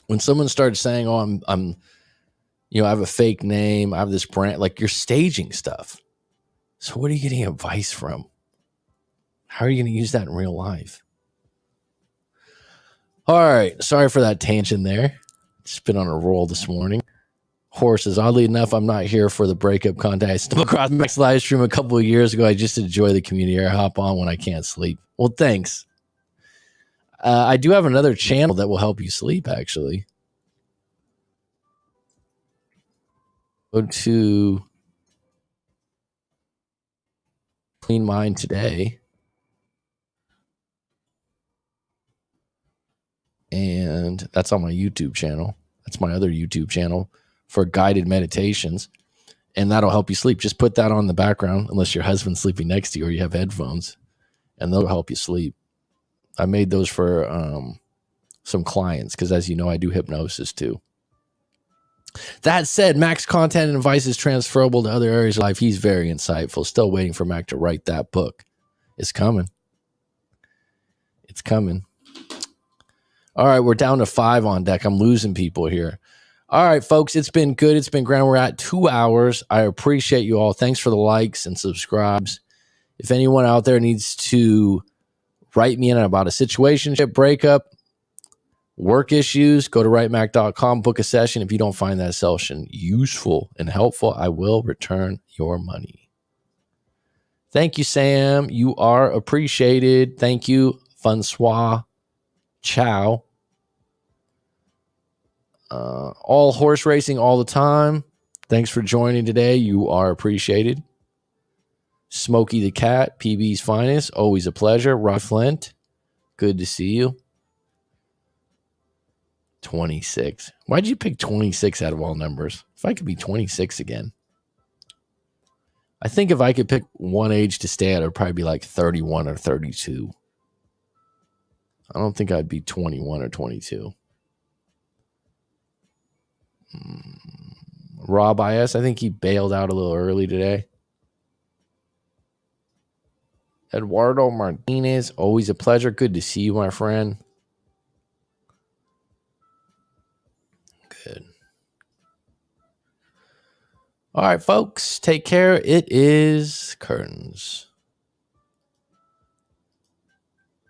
Speaker 1: When someone starts saying, oh, I'm I have a fake name, I have this brand, like you're staging stuff. So what are you getting advice from? How are you going to use that in real life? All right. Sorry for that tangent there. Just been on a roll this morning. Horses. Oddly enough, I'm not here for the breakup content. I stumbled across Mac's live stream a couple of years ago. I just enjoy the community. I hop on when I can't sleep. Well, thanks. I do have another channel that will help you sleep, actually. Go to Clean Mind Today. And that's on my YouTube channel. That's my other YouTube channel for guided meditations. And that'll help you sleep. Just put that on the background, unless your husband's sleeping next to you or you have headphones, and they'll help you sleep. I made those for some clients because, as you know, I do hypnosis too. That said, Mac's content and advice is transferable to other areas of life. He's very insightful. Still waiting for Mac to write that book. It's coming. It's coming. All right, we're down to 5 on deck. I'm losing people here. All right, folks, it's been good. It's been grand. We're at 2 hours. I appreciate you all. Thanks for the likes and subscribes. If anyone out there needs to write me in about a situationship, breakup, work issues, go to writemac.com, book a session. If you don't find that session useful and helpful, I will return your money. Thank you, Sam. You are appreciated. Thank you, Francois. Ciao. All horse racing all the time. Thanks for joining today. You are appreciated. Smokey the Cat, PB's finest. Always a pleasure. Rod Flint, good to see you. 26. Why'd you pick 26 out of all numbers? If I could be 26 again. I think if I could pick one age to stay at, it would probably be like 31 or 32. I don't think I'd be 21 or 22. Rob IS, I think he bailed out a little early today. Eduardo Martinez, always a pleasure. Good to see you, my friend. Good. All right, folks, take care. It is curtains.